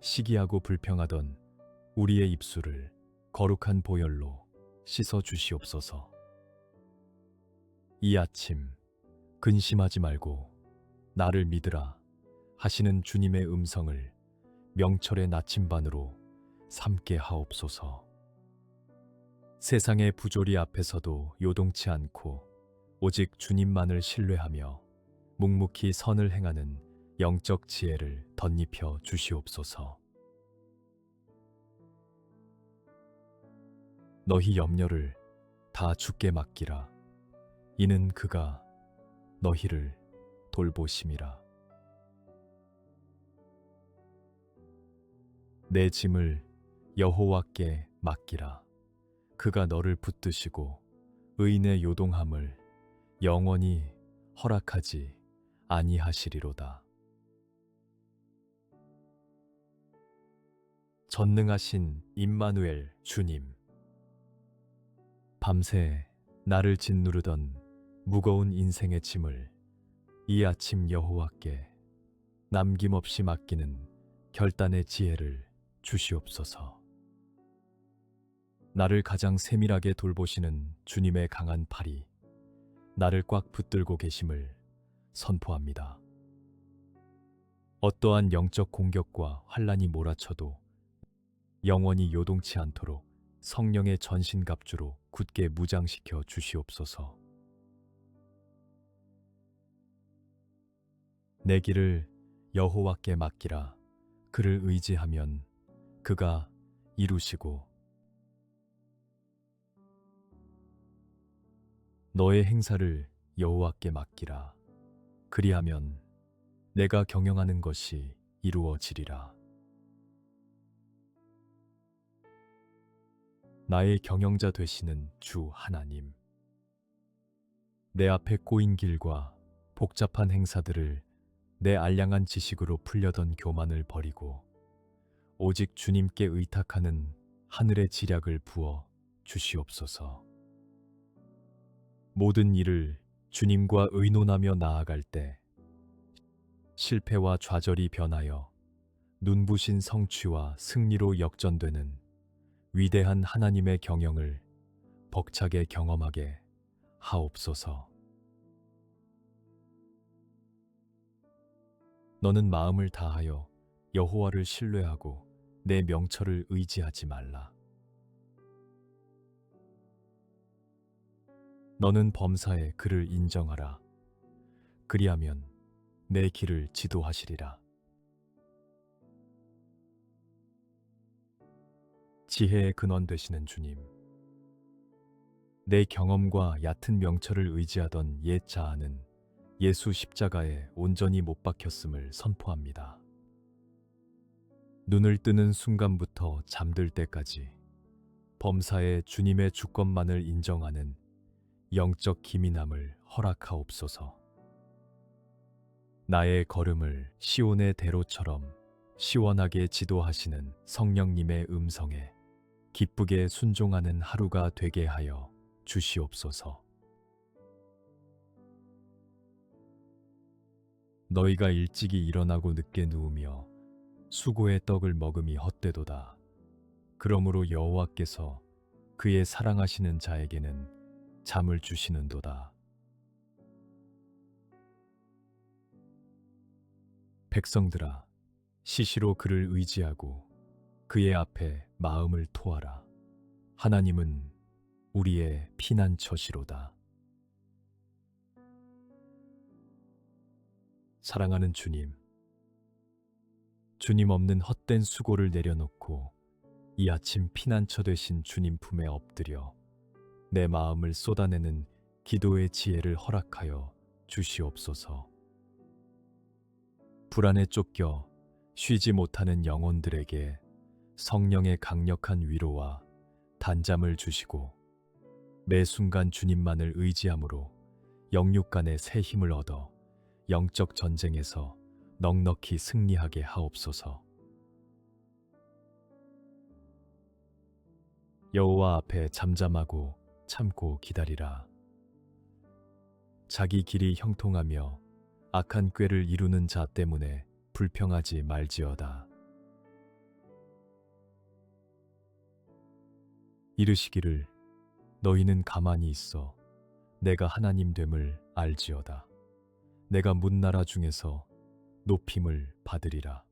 시기하고 불평하던 우리의 입술을 거룩한 보혈로 씻어 주시옵소서. 이 아침 근심하지 말고 나를 믿으라 하시는 주님의 음성을 명철의 나침반으로 삼게 하옵소서. 세상의 부조리 앞에서도 요동치 않고 오직 주님만을 신뢰하며 묵묵히 선을 행하는 영적 지혜를 덧입혀 주시옵소서. 너희 염려를 다 주께 맡기라. 이는 그가 너희를 돌보심이라. 내 짐을 여호와께 맡기라. 그가 너를 붙드시고 의인의 요동함을 영원히 허락하지 아니하시리로다. 전능하신 임마누엘 주님, 밤새 나를 짓누르던 무거운 인생의 짐을 이 아침 여호와께 남김없이 맡기는 결단의 지혜를 주시옵소서. 나를 가장 세밀하게 돌보시는 주님의 강한 팔이 나를 꽉 붙들고 계심을 선포합니다. 어떠한 영적 공격과 환란이 몰아쳐도 영원히 요동치 않도록 성령의 전신갑주로 굳게 무장시켜 주시옵소서. 내 길을 여호와께 맡기라. 그를 의지하면 그가 이루시고 너의 행사를 여호와께 맡기라. 그리하면 내가 경영하는 것이 이루어지리라. 나의 경영자 되시는 주 하나님, 내 앞에 꼬인 길과 복잡한 행사들을 내 알량한 지식으로 풀려던 교만을 버리고 오직 주님께 의탁하는 하늘의 지략을 부어 주시옵소서. 모든 일을 주님과 의논하며 나아갈 때 실패와 좌절이 변하여 눈부신 성취와 승리로 역전되는 위대한 하나님의 경영을 벅차게 경험하게 하옵소서. 너는 마음을 다하여 여호와를 신뢰하고 내 명철을 의지하지 말라. 너는 범사에 그를 인정하라. 그리하면 내 길을 지도하시리라. 지혜의 근원 되시는 주님, 내 경험과 얕은 명철을 의지하던 옛 자아는 예수 십자가에 온전히 못 박혔음을 선포합니다. 눈을 뜨는 순간부터 잠들 때까지 범사에 주님의 주권만을 인정하는 영적 기민함을 허락하옵소서. 나의 걸음을 시온의 대로처럼 시원하게 지도하시는 성령님의 음성에 기쁘게 순종하는 하루가 되게 하여 주시옵소서. 너희가 일찍이 일어나고 늦게 누우며 수고의 떡을 먹음이 헛되도다. 그러므로 여호와께서 그의 사랑하시는 자에게는 잠을 주시는도다. 백성들아, 시시로 그를 의지하고 그의 앞에 마음을 토하라. 하나님은 우리의 피난처시로다. 사랑하는 주님, 주님 없는 헛된 수고를 내려놓고 이 아침 피난처 되신 주님 품에 엎드려 내 마음을 쏟아내는 기도의 지혜를 허락하여 주시옵소서. 불안에 쫓겨 쉬지 못하는 영혼들에게 성령의 강력한 위로와 단잠을 주시고 매 순간 주님만을 의지함으로 영육 간의 새 힘을 얻어 영적 전쟁에서 넉넉히 승리하게 하옵소서. 여호와 앞에 잠잠하고 참고 기다리라. 자기 길이 형통하며 악한 꾀를 이루는 자 때문에 불평하지 말지어다. 이르시기를 너희는 가만히 있어 내가 하나님 됨을 알지어다. 내가 문나라 중에서 높임을 받으리라.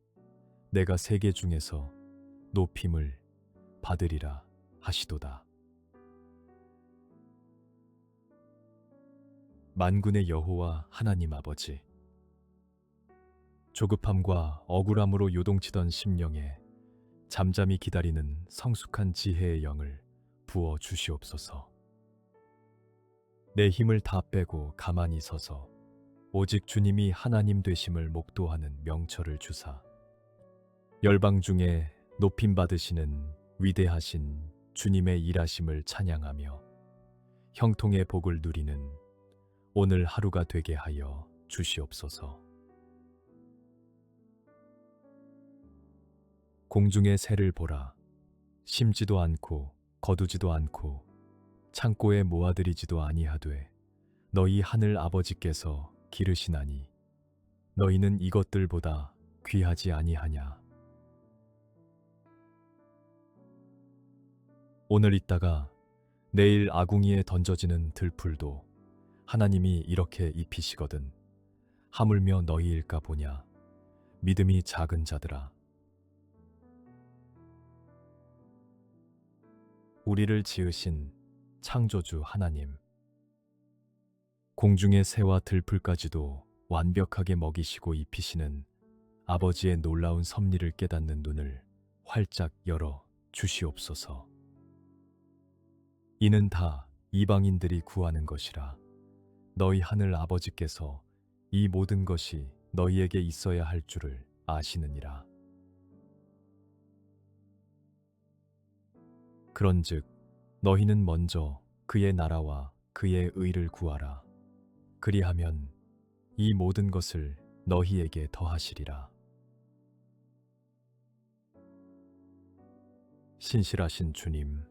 내가 세계 중에서 높임을 받으리라 하시도다. 만군의 여호와 하나님 아버지, 조급함과 억울함으로 요동치던 심령에 잠잠히 기다리는 성숙한 지혜의 영을 부어 주시옵소서. 내 힘을 다 빼고 가만히 서서 오직 주님이 하나님 되심을 목도하는 명철을 주사 열방 중에 높임 받으시는 위대하신 주님의 일하심을 찬양하며 형통의 복을 누리는 오늘 하루가 되게 하여 주시옵소서. 공중의 새를 보라. 심지도 않고 거두지도 않고 창고에 모아들이지도 아니하되 너희 하늘 아버지께서 기르시나니 너희는 이것들보다 귀하지 아니하냐. 오늘 있다가 내일 아궁이에 던져지는 들풀도 하나님이 이렇게 입히시거든. 하물며 너희일까 보냐. 믿음이 작은 자들아. 우리를 지으신 창조주 하나님, 공중의 새와 들풀까지도 완벽하게 먹이시고 입히시는 아버지의 놀라운 섭리를 깨닫는 눈을 활짝 열어 주시옵소서. 이는 다 이방인들이 구하는 것이라. 너희 하늘 아버지께서 이 모든 것이 너희에게 있어야 할 줄을 아시느니라. 그런즉 너희는 먼저 그의 나라와 그의 의를 구하라. 그리하면 이 모든 것을 너희에게 더하시리라. 신실하신 주님,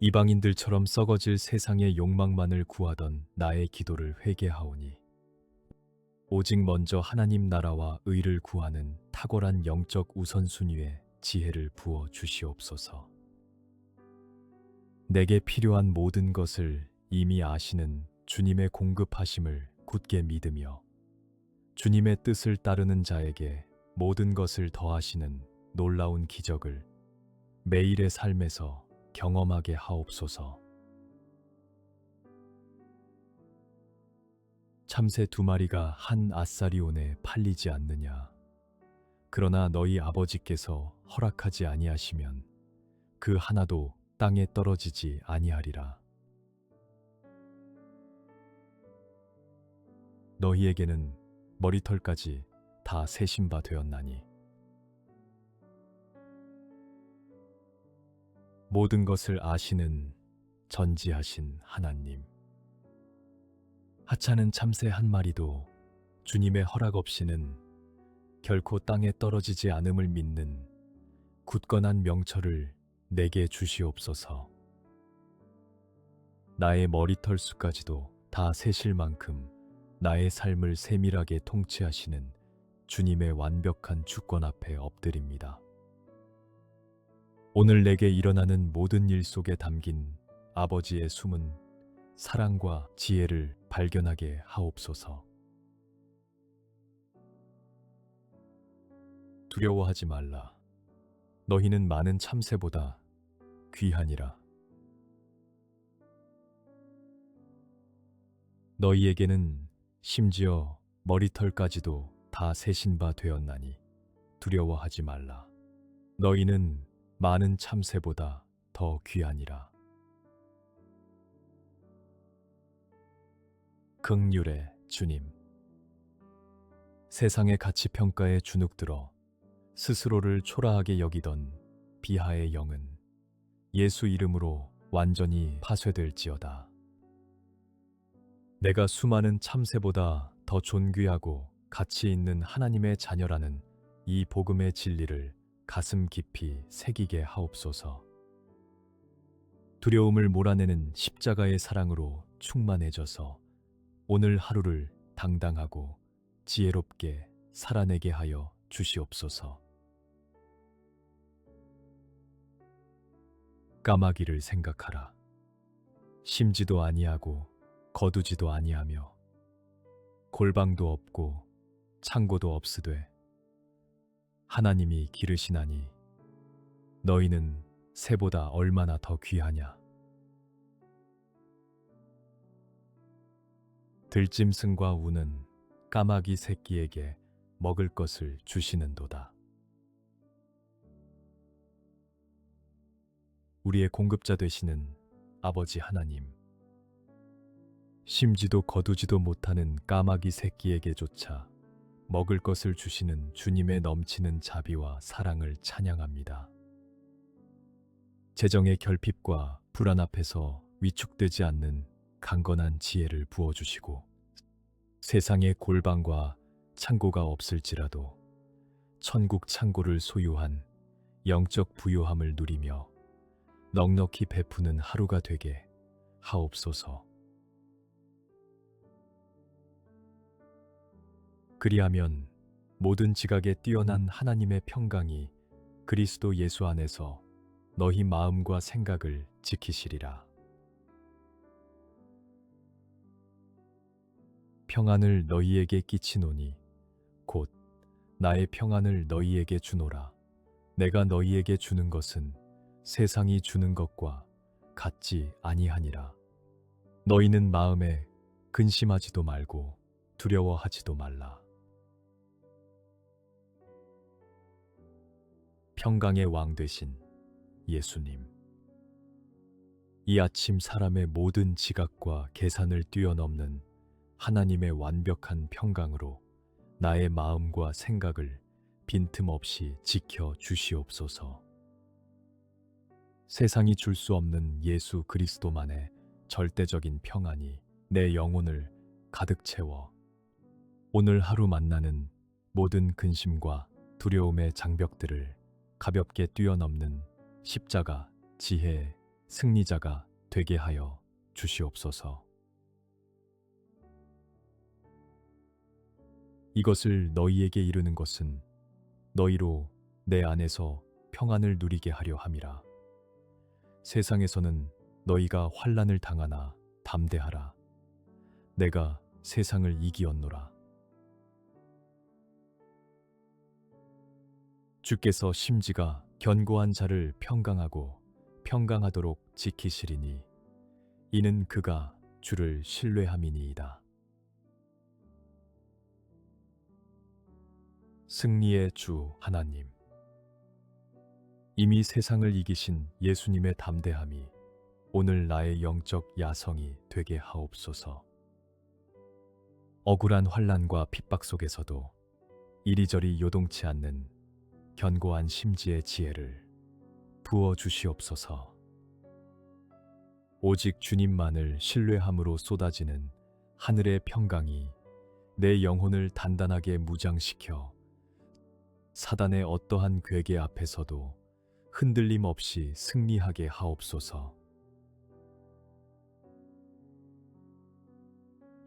이방인들처럼 썩어질 세상의 욕망만을 구하던 나의 기도를 회개하오니 오직 먼저 하나님 나라와 의를 구하는 탁월한 영적 우선순위에 지혜를 부어 주시옵소서. 내게 필요한 모든 것을 이미 아시는 주님의 공급하심을 굳게 믿으며 주님의 뜻을 따르는 자에게 모든 것을 더하시는 놀라운 기적을 매일의 삶에서 경험하게 하옵소서. 참새 2마리가 한 아사리온에 팔리지 않느냐. 그러나 너희 아버지께서 허락하지 아니하시면 그 하나도 땅에 떨어지지 아니하리라. 너희에게는 머리털까지 다 세신 바 되었나니 모든 것을 아시는 전지하신 하나님, 하찮은 참새 1마리도 주님의 허락 없이는 결코 땅에 떨어지지 않음을 믿는 굳건한 명철을 내게 주시옵소서. 나의 머리털 수까지도 다 세실 만큼 나의 삶을 세밀하게 통치하시는 주님의 완벽한 주권 앞에 엎드립니다. 오늘 내게 일어나는 모든 일 속에 담긴 아버지의 숨은 사랑과 지혜를 발견하게 하옵소서. 두려워하지 말라. 너희는 많은 참새보다 귀하니라. 너희에게는 심지어 머리털까지도 다 세신 바 되었나니 두려워하지 말라. 너희는 많은 참새보다 더 귀하니라. 긍휼의 주님, 세상의 가치평가에 주눅들어 스스로를 초라하게 여기던 비하의 영은 예수 이름으로 완전히 파쇄될지어다. 내가 수많은 참새보다 더 존귀하고 가치 있는 하나님의 자녀라는 이 복음의 진리를 가슴 깊이 새기게 하옵소서. 두려움을 몰아내는 십자가의 사랑으로 충만해져서 오늘 하루를 당당하고 지혜롭게 살아내게 하여 주시옵소서. 까마귀를 생각하라. 심지도 아니하고 거두지도 아니하며 골방도 없고 창고도 없으되 하나님이 기르시나니 너희는 새보다 얼마나 더 귀하냐. 들짐승과 우는 까마귀 새끼에게 먹을 것을 주시는도다. 우리의 공급자 되시는 아버지 하나님, 심지도 거두지도 못하는 까마귀 새끼에게조차 먹을 것을 주시는 주님의 넘치는 자비와 사랑을 찬양합니다. 재정의 결핍과 불안 앞에서 위축되지 않는 강건한 지혜를 부어주시고, 세상의 골방과 창고가 없을지라도 천국 창고를 소유한 영적 부요함을 누리며 넉넉히 베푸는 하루가 되게 하옵소서. 그리하면 모든 지각에 뛰어난 하나님의 평강이 그리스도 예수 안에서 너희 마음과 생각을 지키시리라. 평안을 너희에게 끼치노니 곧 나의 평안을 너희에게 주노라. 내가 너희에게 주는 것은 세상이 주는 것과 같지 아니하니라. 너희는 마음에 근심하지도 말고 두려워하지도 말라. 평강의 왕 되신 예수님, 이 아침 사람의 모든 지각과 계산을 뛰어넘는 하나님의 완벽한 평강으로 나의 마음과 생각을 빈틈없이 지켜 주시옵소서. 세상이 줄 수 없는 예수 그리스도만의 절대적인 평안이 내 영혼을 가득 채워 오늘 하루 만나는 모든 근심과 두려움의 장벽들을 가볍게 뛰어넘는 십자가 지혜의 승리자가 되게 하여 주시옵소서. 이것을 너희에게 이르는 것은 너희로 내 안에서 평안을 누리게 하려 함이라. 세상에서는 너희가 환난을 당하나 담대하라. 내가 세상을 이기었노라. 주께서 심지가 견고한 자를 평강하고 평강하도록 지키시리니 이는 그가 주를 신뢰함이니이다. 승리의 주 하나님, 이미 세상을 이기신 예수님의 담대함이 오늘 나의 영적 야성이 되게 하옵소서. 억울한 환난과 핍박 속에서도 이리저리 요동치 않는 견고한 심지의 지혜를 부어 주시옵소서. 오직 주님만을 신뢰함으로 쏟아지는 하늘의 평강이 내 영혼을 단단하게 무장시켜 사단의 어떠한 괴계 앞에서도 흔들림 없이 승리하게 하옵소서.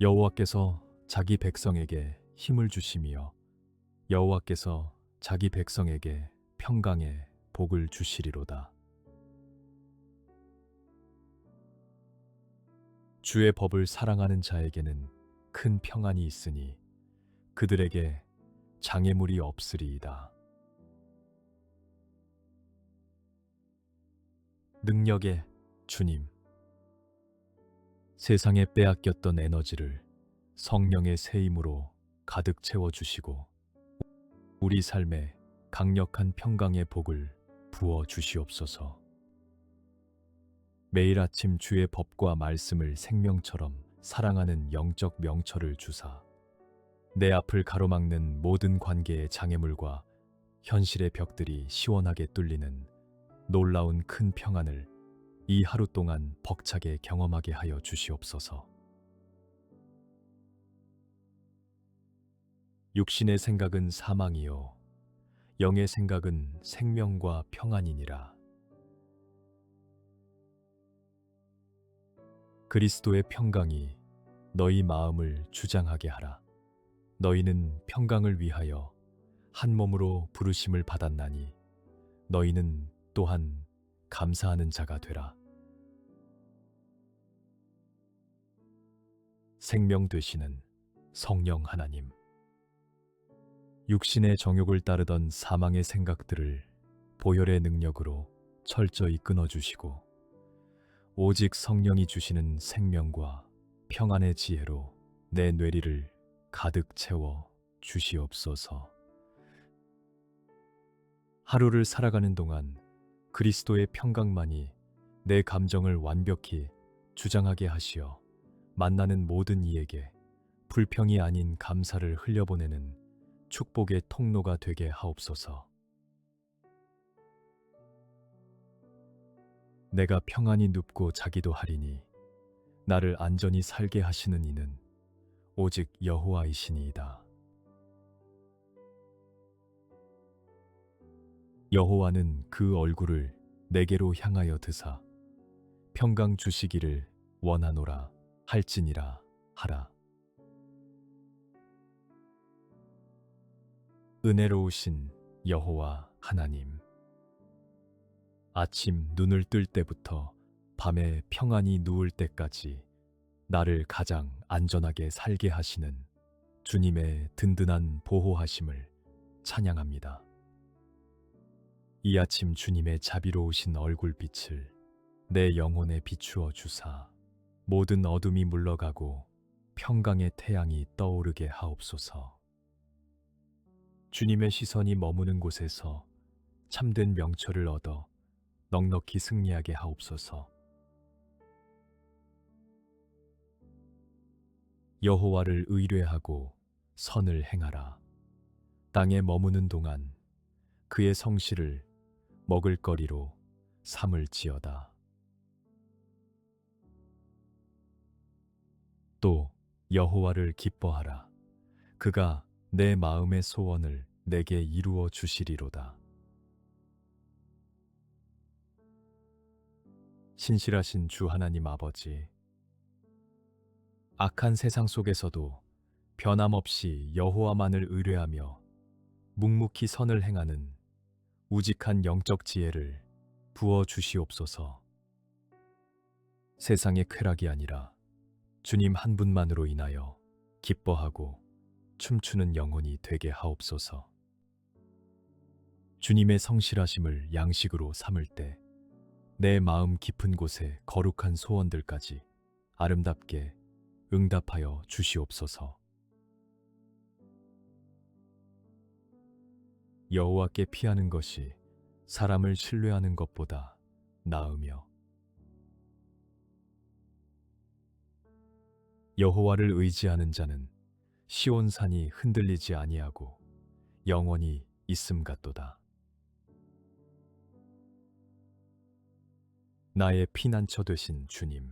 여호와께서 자기 백성에게 힘을 주시며 여호와께서 자기 백성에게 평강의 복을 주시리로다. 주의 법을 사랑하는 자에게는 큰 평안이 있으니 그들에게 장애물이 없으리이다. 능력의 주님, 세상에 빼앗겼던 에너지를 성령의 새 힘으로 가득 채워주시고 우리 삶에 강력한 평강의 복을 부어 주시옵소서. 매일 아침 주의 법과 말씀을 생명처럼 사랑하는 영적 명철을 주사 내 앞을 가로막는 모든 관계의 장애물과 현실의 벽들이 시원하게 뚫리는 놀라운 큰 평안을 이 하루 동안 벅차게 경험하게 하여 주시옵소서. 육신의 생각은 사망이요 영의 생각은 생명과 평안이니라. 그리스도의 평강이 너희 마음을 주장하게 하라. 너희는 평강을 위하여 한 몸으로 부르심을 받았나니 너희는 또한 감사하는 자가 되라. 생명 되시는 성령 하나님, 육신의 정욕을 따르던 사망의 생각들을 보혈의 능력으로 철저히 끊어주시고 오직 성령이 주시는 생명과 평안의 지혜로 내 뇌리를 가득 채워 주시옵소서. 하루를 살아가는 동안 그리스도의 평강만이 내 감정을 완벽히 주장하게 하시어 만나는 모든 이에게 불평이 아닌 감사를 흘려보내는 축복의 통로가 되게 하옵소서. 내가 평안히 눕고 자기도 하리니 나를 안전히 살게 하시는 이는 오직 여호와이시니이다. 여호와는 그 얼굴을 내게로 향하여 드사 평강 주시기를 원하노라 할지니라 하라. 은혜로우신 여호와 하나님, 아침 눈을 뜰 때부터 밤에 평안히 누울 때까지 나를 가장 안전하게 살게 하시는 주님의 든든한 보호하심을 찬양합니다. 이 아침 주님의 자비로우신 얼굴빛을 내 영혼에 비추어 주사 모든 어둠이 물러가고 평강의 태양이 떠오르게 하옵소서. 주님의 시선이 머무는 곳에서 참된 명철을 얻어 넉넉히 승리하게 하옵소서. 여호와를 의뢰하고 선을 행하라. 땅에 머무는 동안 그의 성실을 먹을거리로 삼을지어다. 또 여호와를 기뻐하라. 그가 내 마음의 소원을 내게 이루어 주시리로다. 신실하신 주 하나님 아버지, 악한 세상 속에서도 변함없이 여호와만을 의뢰하며 묵묵히 선을 행하는 우직한 영적 지혜를 부어 주시옵소서. 세상의 쾌락이 아니라 주님 한 분만으로 인하여 기뻐하고 춤추는 영혼이 되게 하옵소서. 주님의 성실하심을 양식으로 삼을 때 내 마음 깊은 곳에 거룩한 소원들까지 아름답게 응답하여 주시옵소서. 여호와께 피하는 것이 사람을 신뢰하는 것보다 나으며 여호와를 의지하는 자는 시온산이 흔들리지 아니하고 영원히 있음 같도다. 나의 피난처 되신 주님,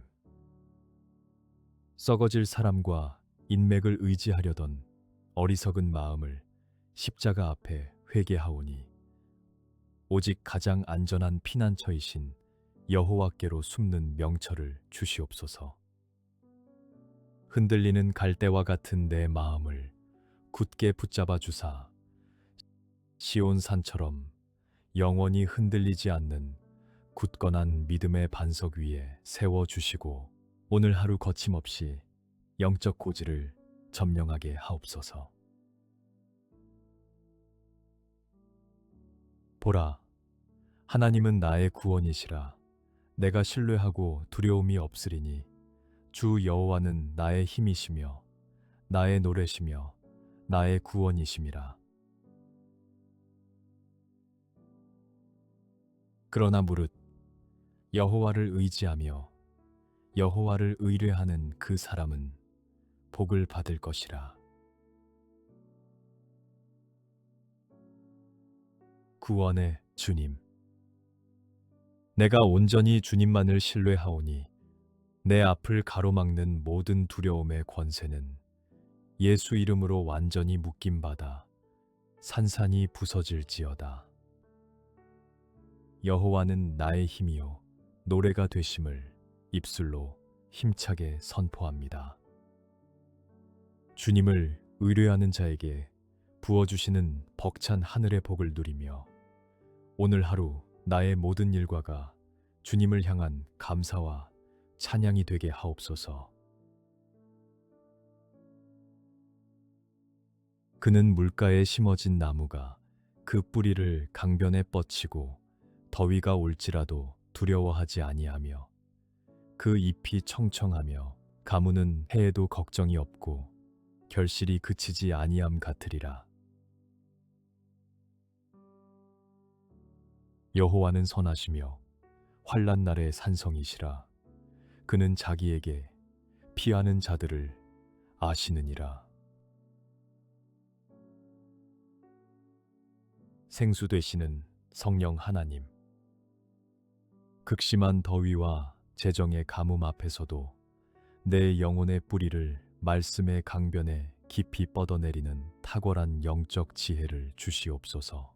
썩어질 사람과 인맥을 의지하려던 어리석은 마음을 십자가 앞에 회개하오니 오직 가장 안전한 피난처이신 여호와께로 숨는 명철을 주시옵소서. 흔들리는 갈대와 같은 내 마음을 굳게 붙잡아 주사 시온산처럼 영원히 흔들리지 않는 굳건한 믿음의 반석 위에 세워주시고 오늘 하루 거침없이 영적 고지를 점령하게 하옵소서. 보라, 하나님은 나의 구원이시라. 내가 신뢰하고 두려움이 없으리니 주 여호와는 나의 힘이시며 나의 노래시며 나의 구원이심이라. 그러나 무릇 여호와를 의지하며 여호와를 의뢰하는 그 사람은 복을 받을 것이라. 구원의 주님, 내가 온전히 주님만을 신뢰하오니 내 앞을 가로막는 모든 두려움의 권세는 예수 이름으로 완전히 묶임받아 산산이 부서질지어다. 여호와는 나의 힘이요 노래가 되심을 입술로 힘차게 선포합니다. 주님을 의뢰하는 자에게 부어주시는 벅찬 하늘의 복을 누리며 오늘 하루 나의 모든 일과가 주님을 향한 감사와 찬양이 되게 하옵소서. 그는 물가에 심어진 나무가 그 뿌리를 강변에 뻗치고 더위가 올지라도 두려워하지 아니하며 그 잎이 청청하며 가무는 해에도 걱정이 없고 결실이 그치지 아니함 같으리라. 여호와는 선하시며 환난 날의 산성이시라. 그는 자기에게 피하는 자들을 아시느니라. 생수 되시는 성령 하나님, 극심한 더위와 재정의 가뭄 앞에서도 내 영혼의 뿌리를 말씀의 강변에 깊이 뻗어내리는 탁월한 영적 지혜를 주시옵소서.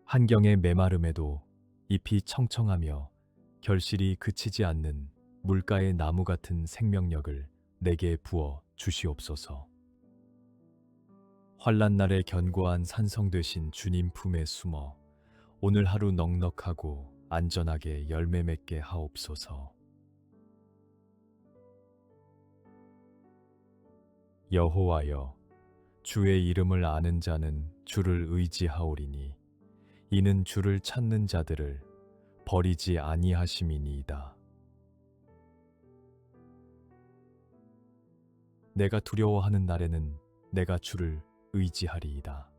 한경의 메마름에도 잎이 청청하며 결실이 그치지 않는 물가의 나무 같은 생명력을 내게 부어 주시옵소서. 환난 날에 견고한 산성 되신 주님 품에 숨어 오늘 하루 넉넉하고 안전하게 열매 맺게 하옵소서. 여호와여, 주의 이름을 아는 자는 주를 의지하오리니 이는 주를 찾는 자들을 버리지 아니하심이니이다. 내가 두려워하는 날에는 내가 주를 의지하리이다.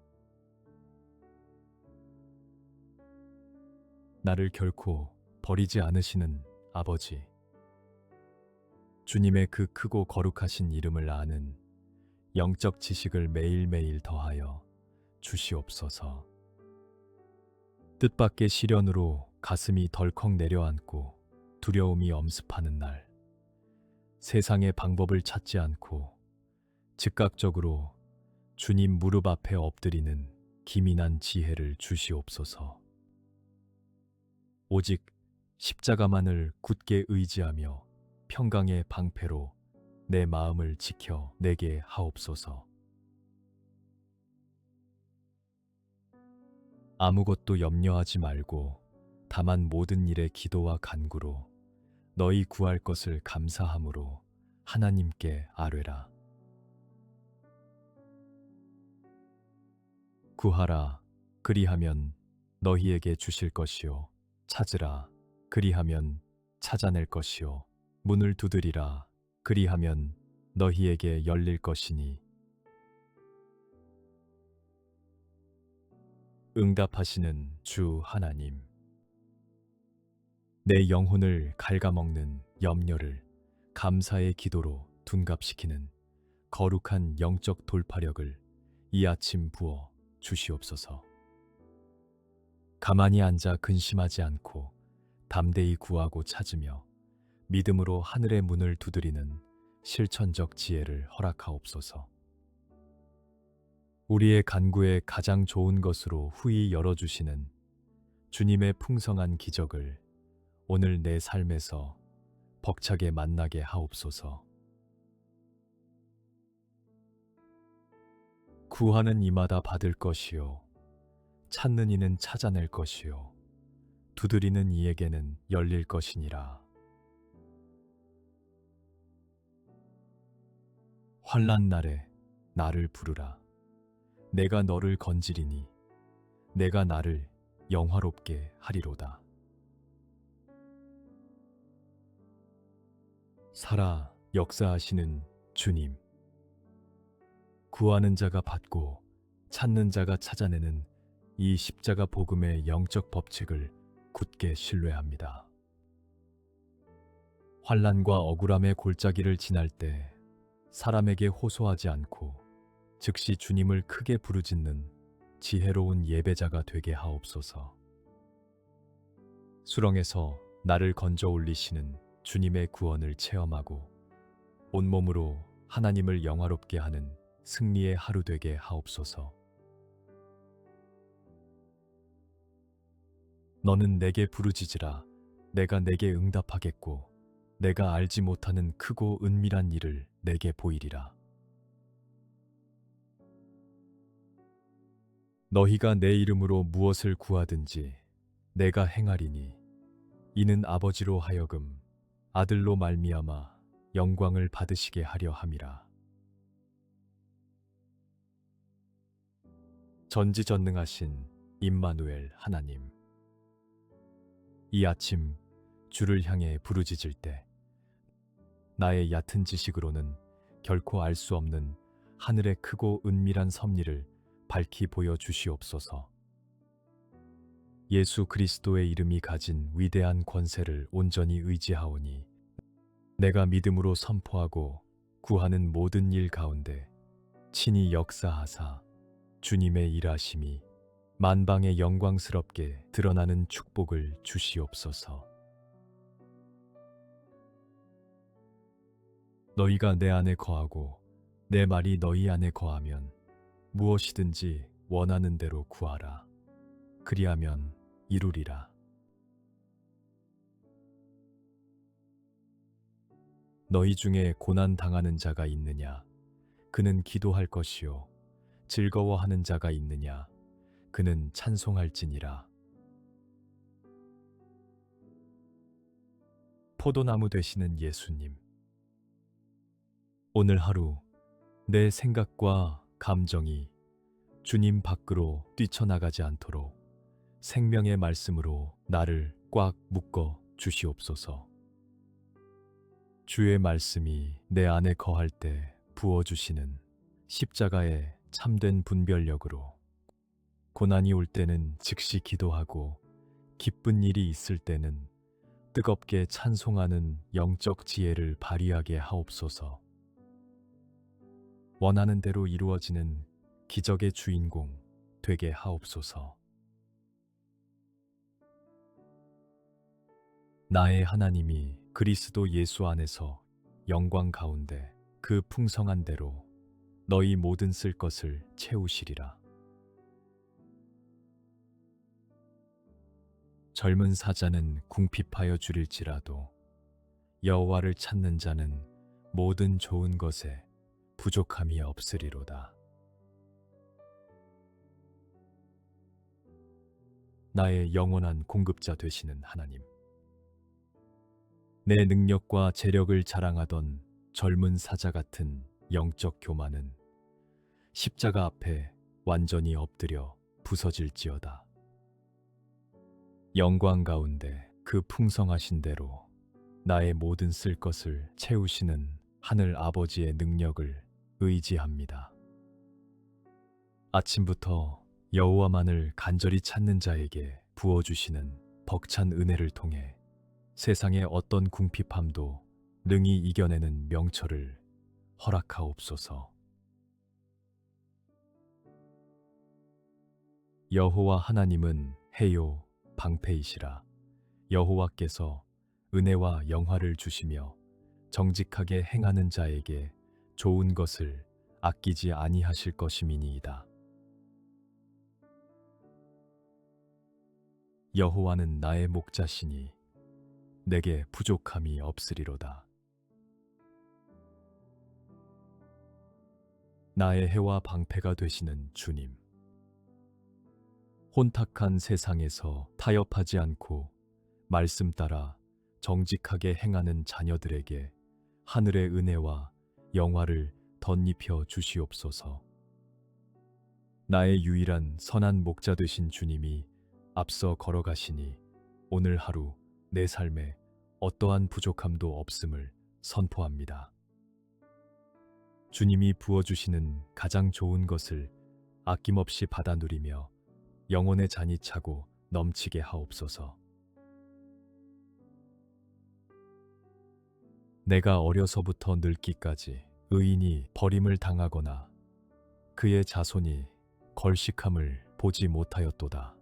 나를 결코 버리지 않으시는 아버지, 주님의 그 크고 거룩하신 이름을 아는 영적 지식을 매일매일 더하여 주시옵소서. 뜻밖의 시련으로 가슴이 덜컥 내려앉고 두려움이 엄습하는 날, 세상의 방법을 찾지 않고 즉각적으로 주님 무릎 앞에 엎드리는 기민한 지혜를 주시옵소서. 오직 십자가만을 굳게 의지하며 평강의 방패로 내 마음을 지켜 내게 하옵소서. 아무것도 염려하지 말고 다만 모든 일에 기도와 간구로 너희 구할 것을 감사함으로 하나님께 아뢰라. 구하라, 그리하면 너희에게 주실 것이요. 찾으라, 그리하면 찾아낼 것이요. 문을 두드리라, 그리하면 너희에게 열릴 것이니. 응답하시는 주 하나님, 내 영혼을 갉아먹는 염려를 감사의 기도로 둔갑시키는 거룩한 영적 돌파력을 이 아침 부어 주시옵소서. 가만히 앉아 근심하지 않고 담대히 구하고 찾으며 믿음으로 하늘의 문을 두드리는 실천적 지혜를 허락하옵소서. 우리의 간구에 가장 좋은 것으로 후히 열어주시는 주님의 풍성한 기적을 오늘 내 삶에서 벅차게 만나게 하옵소서. 구하는 이마다 받을 것이요, 찾는 이는 찾아낼 것이요, 두드리는 이에게는 열릴 것이니라. 환난 날에 나를 부르라. 내가 너를 건지리니 내가 나를 영화롭게 하리로다. 살아 역사하시는 주님, 구하는 자가 받고 찾는 자가 찾아내는 이 십자가 복음의 영적 법칙을 굳게 신뢰합니다. 환난과 억울함의 골짜기를 지날 때 사람에게 호소하지 않고 즉시 주님을 크게 부르짖는 지혜로운 예배자가 되게 하옵소서. 수렁에서 나를 건져 올리시는 주님의 구원을 체험하고 온몸으로 하나님을 영화롭게 하는 승리의 하루 되게 하옵소서. 너는 내게 부르짖으라. 내가 내게 응답하겠고 내가 알지 못하는 크고 은밀한 일을 내게 보이리라. 너희가 내 이름으로 무엇을 구하든지 내가 행하리니 이는 아버지로 하여금 아들로 말미암아 영광을 받으시게 하려 함이라. 전지전능하신 임마누엘 하나님, 이 아침 주를 향해 부르짖을 때 나의 얕은 지식으로는 결코 알 수 없는 하늘의 크고 은밀한 섭리를 밝히 보여 주시옵소서. 예수 그리스도의 이름이 가진 위대한 권세를 온전히 의지하오니 내가 믿음으로 선포하고 구하는 모든 일 가운데 친히 역사하사 주님의 일하심이 만방에 영광스럽게 드러나는 축복을 주시옵소서. 너희가 내 안에 거하고 내 말이 너희 안에 거하면 무엇이든지 원하는 대로 구하라. 그리하면 이루리라. 너희 중에 고난 당하는 자가 있느냐? 그는 기도할 것이요. 즐거워하는 자가 있느냐? 그는 찬송할지니라. 포도나무 되시는 예수님, 오늘 하루 내 생각과 감정이 주님 밖으로 뛰쳐나가지 않도록 생명의 말씀으로 나를 꽉 묶어 주시옵소서. 주의 말씀이 내 안에 거할 때 부어주시는 십자가의 참된 분별력으로 고난이 올 때는 즉시 기도하고 기쁜 일이 있을 때는 뜨겁게 찬송하는 영적 지혜를 발휘하게 하옵소서. 원하는 대로 이루어지는 기적의 주인공 되게 하옵소서. 나의 하나님이 그리스도 예수 안에서 영광 가운데 그 풍성한 대로 너희 모든 쓸 것을 채우시리라. 젊은 사자는 궁핍하여 줄일지라도 여호와를 찾는 자는 모든 좋은 것에 부족함이 없으리로다. 나의 영원한 공급자 되시는 하나님, 내 능력과 재력을 자랑하던 젊은 사자 같은 영적 교만은 십자가 앞에 완전히 엎드려 부서질지어다. 영광 가운데 그 풍성하신 대로 나의 모든 쓸 것을 채우시는 하늘 아버지의 능력을 의지합니다. 아침부터 여호와만을 간절히 찾는 자에게 부어주시는 벅찬 은혜를 통해 세상의 어떤 궁핍함도 능히 이겨내는 명철을 허락하옵소서. 여호와 하나님은 해요 방패이시라. 여호와께서 은혜와 영화를 주시며 정직하게 행하는 자에게 좋은 것을 아끼지 아니하실 것임이니이다. 여호와는 나의 목자시니 내게 부족함이 없으리로다. 나의 해와 방패가 되시는 주님, 혼탁한 세상에서 타협하지 않고 말씀 따라 정직하게 행하는 자녀들에게 하늘의 은혜와 영화를 덧입혀 주시옵소서. 나의 유일한 선한 목자 되신 주님이 앞서 걸어가시니 오늘 하루 내 삶에 어떠한 부족함도 없음을 선포합니다. 주님이 부어주시는 가장 좋은 것을 아낌없이 받아 누리며 영혼의 잔이 차고 넘치게 하옵소서. 내가 어려서부터 늙기까지 의인이 버림을 당하거나 그의 자손이 걸식함을 보지 못하였도다.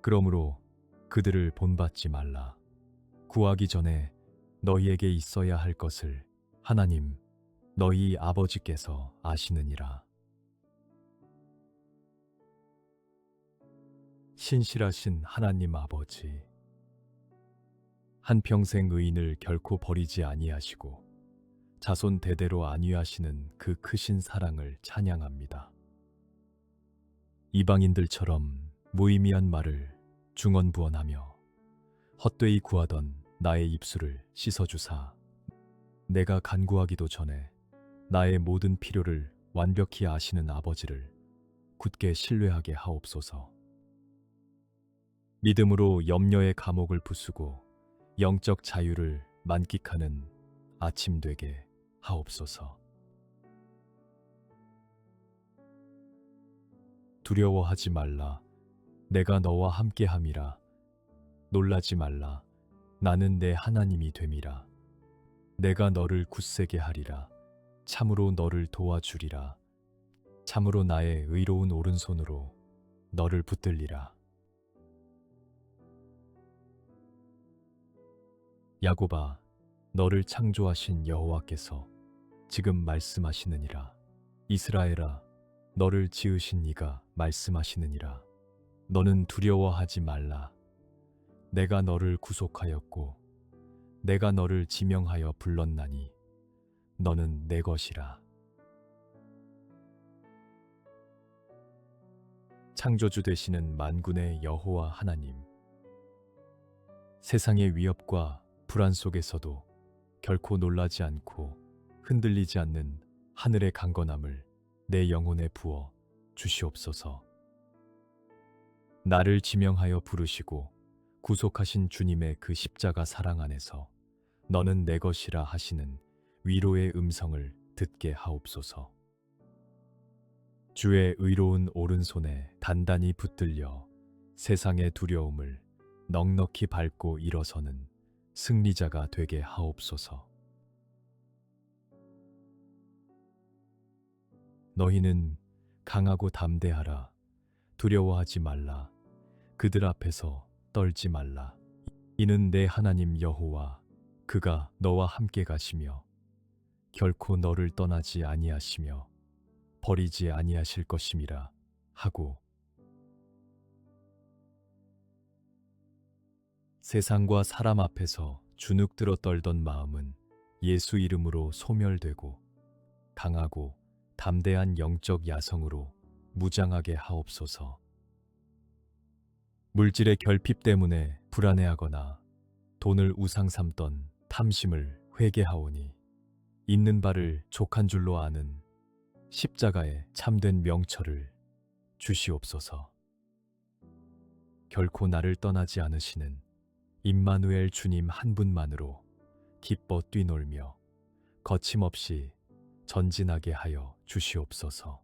그러므로 그들을 본받지 말라. 구하기 전에 너희에게 있어야 할 것을 하나님 너희 아버지께서 아시느니라. 신실하신 하나님 아버지, 한평생 의인을 결코 버리지 아니하시고 자손 대대로 안위하시는 그 크신 사랑을 찬양합니다. 이방인들처럼 무의미한 말을 중언부언하며 헛되이 구하던 나의 입술을 씻어주사 내가 간구하기도 전에 나의 모든 필요를 완벽히 아시는 아버지를 굳게 신뢰하게 하옵소서. 믿음으로 염려의 감옥을 부수고 영적 자유를 만끽하는 아침 되게 하옵소서. 두려워하지 말라. 내가 너와 함께함이라. 놀라지 말라. 나는 내 하나님이 됨이라. 내가 너를 굳세게 하리라. 참으로 너를 도와주리라. 참으로 나의 의로운 오른손으로 너를 붙들리라. 야곱아, 너를 창조하신 여호와께서 지금 말씀하시느니라. 이스라엘아, 너를 지으신 이가 말씀하시느니라. 너는 두려워하지 말라. 내가 너를 구속하였고 내가 너를 지명하여 불렀나니 너는 내 것이라. 창조주 되시는 만군의 여호와 하나님, 세상의 위협과 불안 속에서도 결코 놀라지 않고 흔들리지 않는 하늘의 강건함을 내 영혼에 부어 주시옵소서. 나를 지명하여 부르시고 구속하신 주님의 그 십자가 사랑 안에서 너는 내 것이라 하시는 위로의 음성을 듣게 하옵소서. 주의 의로운 오른손에 단단히 붙들려 세상의 두려움을 넉넉히 밟고 일어서는 승리자가 되게 하옵소서. 너희는 강하고 담대하라. 두려워하지 말라. 그들 앞에서 떨지 말라. 이는 내 하나님 여호와, 그가 너와 함께 가시며 결코 너를 떠나지 아니하시며 버리지 아니하실 것임이라 하고, 세상과 사람 앞에서 주눅들어 떨던 마음은 예수 이름으로 소멸되고 강하고 담대한 영적 야성으로 무장하게 하옵소서. 물질의 결핍 때문에 불안해하거나 돈을 우상 삼던 탐심을 회개하오니 있는 바를 족한 줄로 아는 십자가의 참된 명철을 주시옵소서. 결코 나를 떠나지 않으시는 임마누엘 주님 한 분만으로 기뻐 뛰놀며 거침없이 전진하게 하여 주시옵소서.